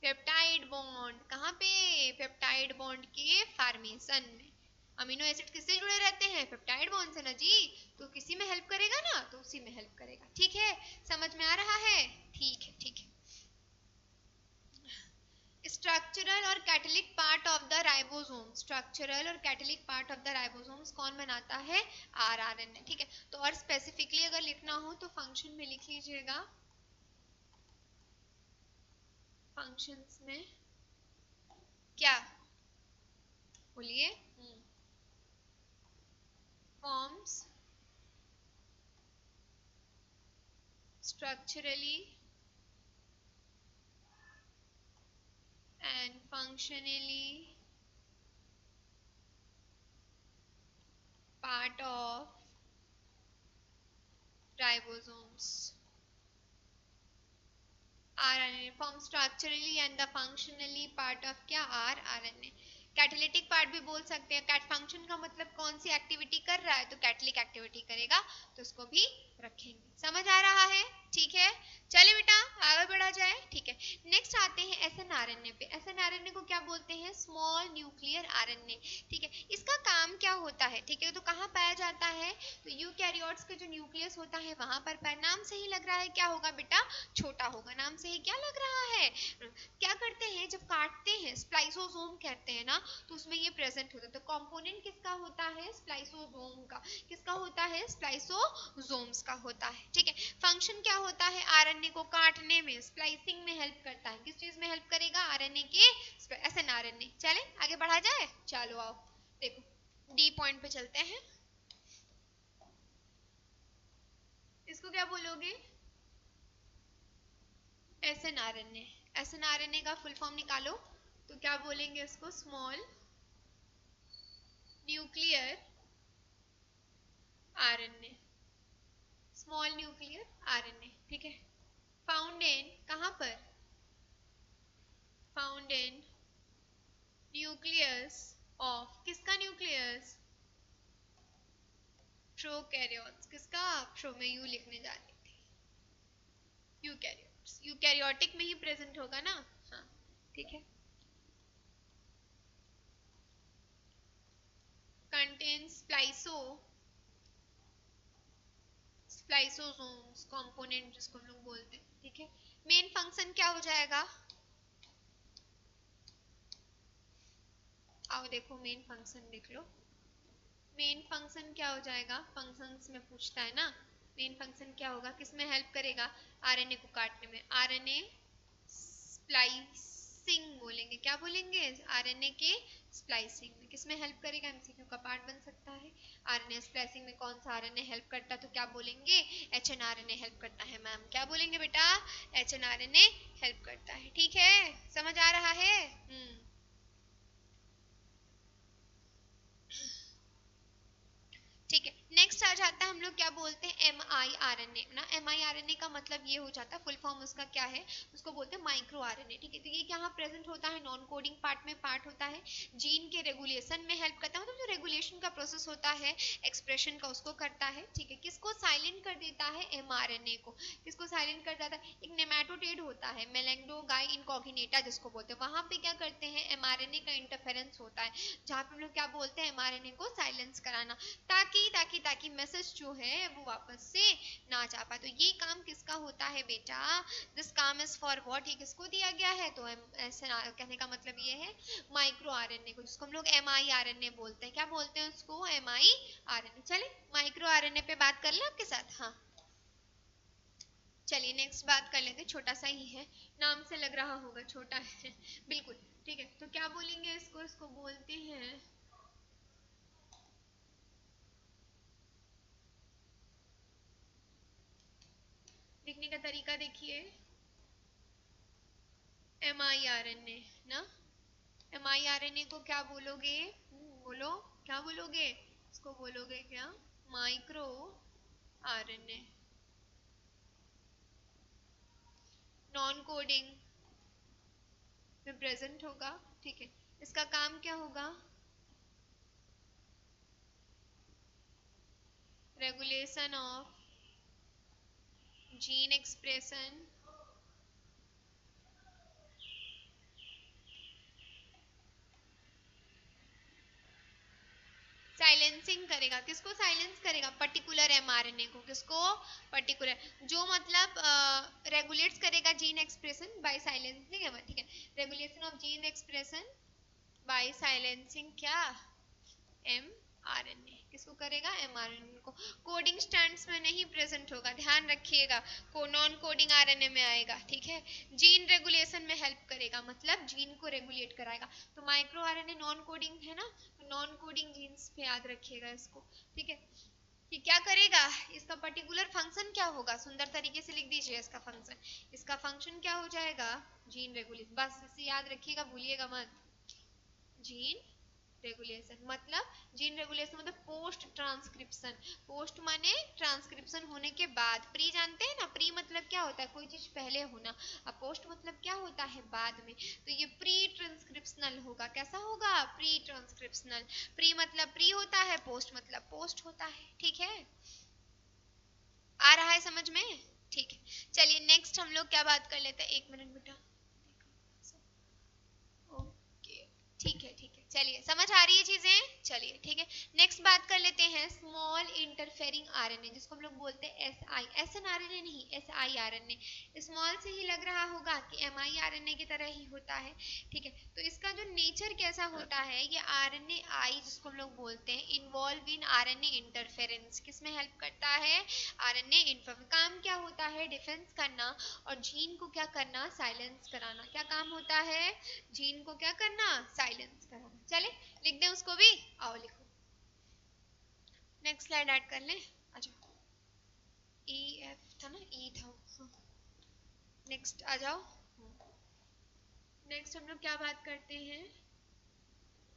पेप्टाइड बॉन्ड। कहाँ पे, पेप्टाइड बॉन्ड के फॉर्मेशन में। अमीनो एसिड किससे जुड़े रहते हैं, पेप्टाइड बॉन्ड से ना जी, तो किसी में हेल्प करेगा ना, तो उसी में हेल्प करेगा। ठीक है, समझ में आ रहा है, ठीक है ठीक है। स्ट्रक्चरल और catalytic part of the ribosome, structural और catalytic part of the ribosomes कौन बनाता है, आरआरएनए। ठीक है, तो और स्पेसिफिकली अगर लिखना हो तो फंक्शन में लिख लीजिएगा, फंक्शंस में क्या बोलिए, forms structurally and functionally part of ribosomes. RNA form structurally and the functionally part of क्या, RNA। कैटलिटिक पार्ट भी बोल सकते हैं, कैट फंक्शन का मतलब कौन सी एक्टिविटी कर रहा है, तो कैटलिक एक्टिविटी करेगा, तो उसको भी रखेंगे। समझ आ रहा है, ठीक है। चलिए बेटा आगे बढ़ा जाए। ठीक है, नेक्स्ट आते हैं एसएनआरएनए पे। एसएनआरएनए को क्या बोलते हैं, स्मॉल न्यूक्लियर आरएनए। ठीक है, इसका काम क्या होता है, ठीक है, तो कहाँ पाया जाता है, तो यूकैरियोट्स का जो न्यूक्लियस होता है वहां पर पाया, नाम से ही लग रहा है क्या होगा बेटा, छोटा होगा, नाम से ही क्या लग रहा है। क्या करते हैं, जब काटते हैं, स्प्लाइसोसोम कहते हैं ना, तो उसमें ये प्रेजेंट होता है। तो कंपोनेंट किसका होता है? स्प्लाइसोसोम का। किसका होता है? स्प्लाइसोसोम्स का होता है। ठीक है, फंक्शन क्या होता है? आरएनए को काटने में, स्प्लाइसिंग में हेल्प करता है। किस चीज में हेल्प करेगा? आरएनए के एसएनआरएनए। चले आगे बढ़ा जाए, चलो आओ देखो डी पॉइंट पे चलते हैं। इसको क्या बोलोगे? एसएनआरएनए। एसएनआरएनए का फुल फॉर्म निकालो तो क्या बोलेंगे इसको? Small nuclear RNA. Small nuclear RNA. ठीक है, फाउंड इन, कहां पर? फाउंड इन न्यूक्लियस ऑफ, किसका न्यूक्लियस? प्रोकैरियोट्स। किसका? प्रो में यू लिखने जा रही थी, यूकैरियोट्स। यूकैरियोटिक में ही प्रेजेंट होगा ना। हाँ ठीक है। कंटेन्स स्प्लाइसोसोम्स, कंपोनेंट जिसको हम लोग बोलते हैं। ठीक है, मेन फंक्शन क्या हो जाएगा? आओ देखो मेन फंक्शन देख लो। मेन फंक्शन क्या हो जाएगा? फंक्शंस में पूछता है ना, मेन फंक्शन क्या होगा? किस में हेल्प करेगा? आरएनए को काटने में। आरएनए स्प्लाइसिंग बोलेंगे, क्या बोलेंगे? आरएनए के स्प्लाइसिंग में। किस में हेल्प करेगा? एमसीक्यू का पार्ट बन सकता है। आरएनए स्प्लाइसिंग में कौन सा आरएनए हेल्प करता है? तो क्या बोलेंगे? एचएनआरएनए हेल्प करता है। मैम क्या बोलेंगे बेटा? एचएनआरएनए हेल्प करता है। ठीक है, समझ आ रहा है? ठीक है, नेक्स्ट आ जाता है हम लोग क्या बोलते हैं? mRNA ना। mRNA का मतलब ये हो जाता है, फुल फॉर्म उसका क्या है? उसको बोलते हैं माइक्रो आरएनए। ठीक है, तो ये क्या प्रेजेंट होता है? नॉन कोडिंग पार्ट में पार्ट होता है। जीन के रेगुलेशन में हेल्प करता है, मतलब जो रेगुलेशन का प्रोसेस होता है एक्सप्रेशन का, उसको करता है। ठीक है, किसको साइलेंट कर देता है? mRNA को। किसको साइलेंट कर देता है? एक नेमेटोडेट होता है, मेलेंडोगाई इनकॉग्निटा जिसको बोलते हैं, वहां पे क्या करते हैं? mRNA का इंटरफेरेंस होता है, जहां पे हम लोग क्या बोलते हैं? mRNA को साइलेंस कराना, ताकि ताकि ताकि मैसेज जो है वो वापस से ना जा पाए। तो ये काम किसका होता है बेटा? दिस काम इज फॉर व्हाट? ये किसको दिया गया है? तो ऐसे कहने का मतलब ये है माइक्रो आरएनए को, जिसको हम लोग mRNA बोलते हैं। क्या बोलते हैं उसको? mRNA। चले माइक्रो आरएनए पे बात कर ले आपके साथ। हाँ चलिए नेक्स्ट बात कर लेते, छोटा सा ही है, नाम से लग रहा होगा छोटा है बिल्कुल। ठीक है, तो क्या बोलेंगे इसको? इसको बोलते हैं, लिखने का तरीका देखिए, mRNA ना। mRNA को क्या बोलोगे? बोलो क्या बोलोगे? इसको बोलोगे क्या? Micro RNA. नॉन कोडिंग में प्रेजेंट होगा। ठीक है, इसका काम क्या होगा? Regulation of gene expression, silencing करेगा। किसको साइलेंस करेगा? पर्टिकुलर एमआरएनए को। किसको? पर्टिकुलर, जो मतलब रेगुलेट्स करेगा जीन एक्सप्रेशन बाय साइलेंसिंग। ठीक है, regulation of gene expression by silencing क्या? mRNA। किसको करेगा? mRNA को। कोडिंग स्टैंड्स में नहीं प्रेजेंट होगा, ध्यान रखिएगा, को नॉन कोडिंग आरएनए में आएगा। ठीक है, जीन रेगुलेशन में हेल्प करेगा, मतलब जीन को रेगुलेट कराएगा। तो माइक्रो आरएनए नॉन कोडिंग है ना, तो नॉन कोडिंग जीन्स पे याद रखिएगा इसको। ठीक है, कि क्या करेगा? इसका पर्टिकुलर फंक्शन क्या होगा? सुंदर तरीके से लिख दीजिए इसका फंक्शन। इसका फंक्शन क्या हो जाएगा? Gene regulation. बस इसे याद रखिएगा, भूलिएगा मत। जीन रेगुलेशन मतलब, जीन रेगुलेशन मतलब पोस्ट ट्रांसक्रिप्शन। पोस्ट माने ट्रांसक्रिप्शन होने के बाद। प्री जानते हैं ना, प्री मतलब क्या होता है? कोई चीज पहले होना। अब पोस्ट मतलब क्या होता है? बाद में। तो ये प्री ट्रांसक्रिप्शनल होगा। कैसा होगा? Pre transcriptional. प्री मतलब प्री होता है, पोस्ट मतलब पोस्ट होता है। ठीक है, आ रहा है समझ में? ठीक है, चलिए नेक्स्ट हम लोग क्या बात कर लेते हैं। एक मिनट बेटा, ओके ठीक है ठीक है। चलिए समझ आ रही है चीजें, चलिए ठीक है। नेक्स्ट बात कर लेते हैं स्मॉल इंटरफेरिंग आरएनए, जिसको हम लोग बोलते हैं एसआई, एसएनआरएनए नहीं, एसआई आरएनए। स्मॉल से ही लग रहा होगा कि एमआई आरएनए की तरह ही होता है, ठीक है। तो इसका जो नेचर कैसा होता है, ये आरएनए आई जिसको हम लोग बोलते हैं इन्वॉल्व इन आरएनए इंटरफेरेंस, किसमें हेल्प करता है, आरएनए इंटरफेरेंस। काम क्या होता है, डिफेंस करना, और जीन को क्या करना, साइलेंस कराना। क्या काम होता है, जीन को क्या करना, साइलेंस कराना। चले लिख दें उसको भी, आओ लिखो। नेक्स्ट स्लाइड ऐड कर लें, अच्छा ई एफ था ना, ई था, नेक्स्ट आ जाओ। नेक्स्ट हम लोग क्या बात करते हैं,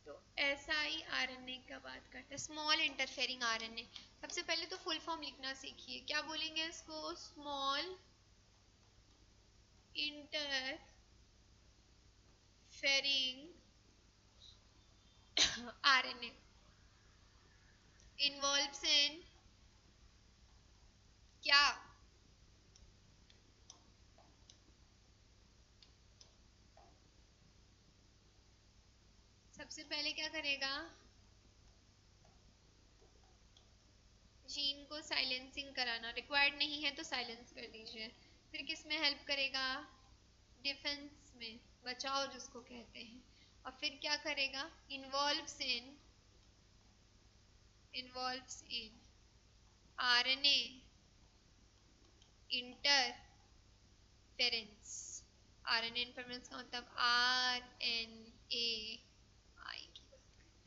तो एसआई आरएनए का बात करते हैं, स्मॉल इंटरफेरिंग आरएनए। सबसे पहले तो फुल फॉर्म लिखना सीखिए, क्या बोलेंगे इसको, स्मॉल इंटरफेरिंग आरएनए इन्वॉल्व्स इन क्या, सबसे पहले क्या करेगा, जीन को साइलेंसिंग कराना, रिक्वायर्ड नहीं है तो साइलेंस कर दीजिए। फिर किस में हेल्प करेगा, डिफेंस में, बचाव जिसको कहते हैं। और फिर क्या करेगा, involves in RNA interference. RNA interference का मतलब आरएनए आई की बात करते हैं,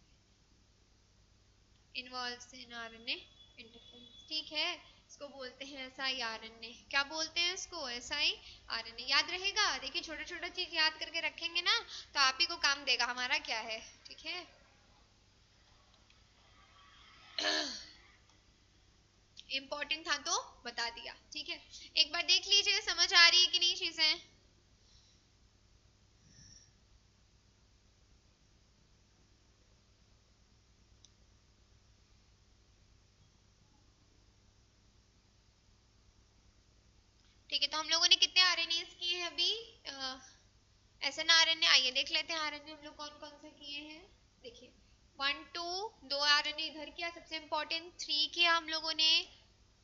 इन्वॉल्व्स इन आरएनए इंटरफेरेंस, ठीक है। इसको बोलते हैं एसआई आरएनए। क्या बोलते हैं इसको, एसआई आरएनए। याद रहेगा, देखिए छोटा छोटा चीज याद करके रखेंगे ना तो आप ही को काम देगा, हमारा क्या है, ठीक है। इंपॉर्टेंट था तो बता दिया, ठीक है। एक बार देख लीजिए समझ आ रही है कि नहीं चीजें। ठीक है, तो हम लोगों ने कितने आरएनए किए हैं अभी, एसएनआरएनए। आइए देख लेते हैं आरएनए हम लोग कौन कौन से किए हैं। देखिए 1 2, 2 आरएनए इधर किया, सबसे इंपॉर्टेंट 3 किया हम लोगों ने,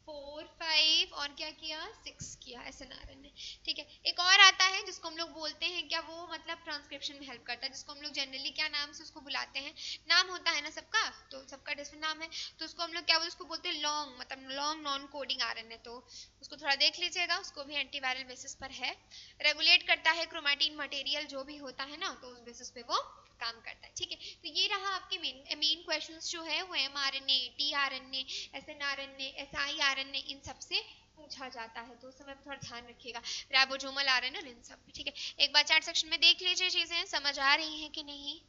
4 5 और क्या किया, 6 किया एसएनआरएनए, ठीक है। एक और आता है जिसको हम लोग बोलते हैं, क्या वो मतलब ट्रांसक्रिप्शन में हेल्प करता है, जिसको हम लोग जनरली क्या नाम से उसको बुलाते हैं, नाम होता है ना सबका, तो सबका डिफरेंट नाम है, तो उसको हम लोग क्या बोलते हैं, उसको बोलते हैं लॉन्ग, मतलब लॉन्ग नॉन कोडिंग आरएनए। तो उसको थोड़ा देख लीजिएगा, उसको भी एंटीवायरल बेसिस पर है, रेगुलेट करता है क्रोमेटिन मटेरियल जो भी होता है ना, तो उस बेसिस पे वो काम करता है, ठीक है। तो ये रहा आपके मेन क्वेश्चंस जो है वो एमआरएनए, टीआरएनए, एसएनआरएनए, एसआईआरएनए, इन सब से पूछा जाता है, तो उस समय थोड़ा ध्यान रखिएगा, राइबोसोमल आरएनए इन सब, ठीक है। एक बार चैट सेक्शन में देख लीजिए चीजें समझ आ रही हैं कि नहीं।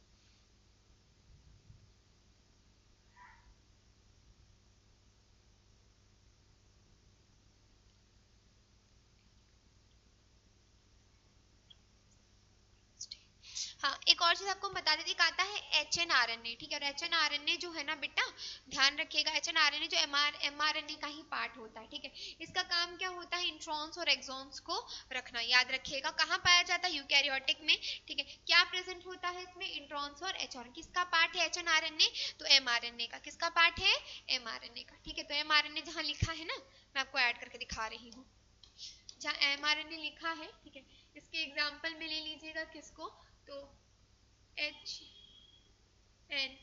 हाँ एक और चीज आपको बता देती, आता है एचएनआरएनए, ठीक है। और एचएनआरएनए जो है ना बेटा, ध्यान रखिएगा, एचएनआरएनए जो एमआरएनए का ही पार्ट होता है, ठीक है। इसका काम क्या होता है, इंट्रॉन्स और एक्सॉन्स को रखना, याद रखिएगा। कहाँ पाया जाता है, यूकैरियोटिक में, ठीक है। क्या प्रेजेंट होता है इसमें, इंट्रॉन्स और एचआर। किसका पार्ट है एचएनआरएनए, तो एमआरएनए का। किसका पार्ट है, एमआरएनए का, ठीक है। तो एमआरएनए जहाँ लिखा है ना, मैं आपको ऐड करके दिखा रही हूँ, जहाँ एमआरएनए लिखा है, ठीक है। इसके एग्जाम्पल में ले लीजिएगा किसको, तो एच एन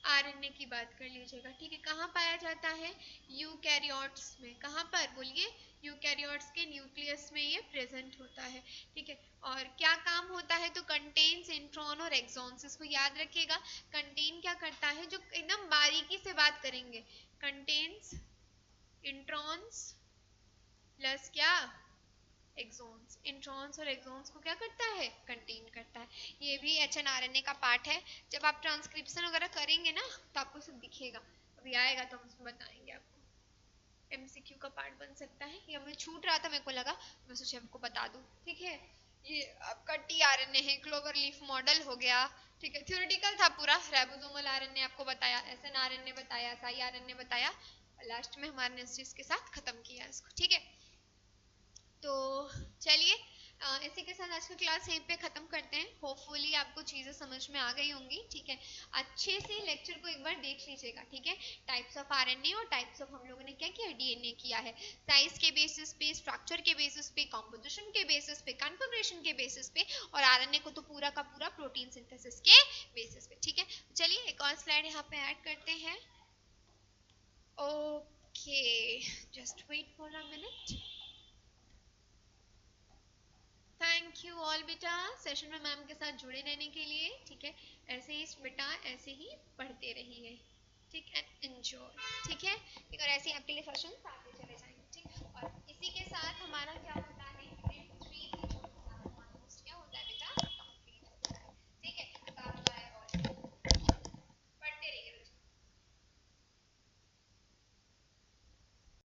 आरएनए की बात कर लीजिएगा, ठीक है। कहाँ पाया जाता है, यूकैरियोट्स में। कहाँ पर बोलिए, यूकैरियोट्स के न्यूक्लियस में ये प्रेजेंट होता है, ठीक है। और क्या काम होता है, तो कंटेन्स इंट्रॉन और एक्सॉन्स, इसको याद रखिएगा। कंटेन क्या करता है, जो एकदम बारीकी से बात करेंगे, कंटेन्स इंट्रॉन्स प्लस क्या, एक्सॉन्स। इंट्रॉन्स और एक्सॉन्स को क्या करता है, कंटेन करता है। ये भी एचएनआरएनए का पार्ट है। जब आप ट्रांसक्रिप्शन वगैरह करेंगे ना तो आपको सब दिखेगा, अभी आएगा तो हम उसमें बताएंगे आपको, एमसीक्यू का पार्ट बन सकता है, या मुझे छूट रहा था, मेरे को लगा मैं सोचा आपको बता दूं, ठीक है। ये आपका टीआरएनए है, क्लोवर लीफ मॉडल हो गया, ठीक है। थ्योरेटिकल था पूरा, राइबोसोमल आरएनए आपको बताया, एसएनआरएनए बताया, एसआईआरएनए बताया, लास्ट में हमारे ने इस चीज के साथ खत्म किया इसको, ठीक है। तो चलिए इसी के साथ आज का क्लास यहीं पे खत्म करते हैं। होपफुली आपको चीजें समझ में आ गई होंगी, ठीक है। अच्छे से लेक्चर को एक बार देख लीजिएगा, ठीक है। टाइप्स ऑफ आरएनए और टाइप्स ऑफ हम लोगों ने क्या किया, डीएनए किया है। साइज के बेसिस पे, स्ट्रक्चर के बेसिस पे, कॉम्पोजिशन के बेसिस पे, कन्फिग्रेशन के बेसिस पे, और आरएनए को तो पूरा का पूरा प्रोटीन सिंथेसिस के बेसिस पे, ठीक है। चलिए एक और स्लाइड यहाँ पे ऐड करते हैं। Okay, just wait for a minute. Thank you all बेटा, सेशन में मैम के साथ जुड़े रहने के लिए, ठीक है। ऐसे ही बेटा ऐसे ही पढ़ते रहिए, ठीक है, एंजॉय, ठीक है, ठीक, और ऐसे ही आपके लिए सेशन आते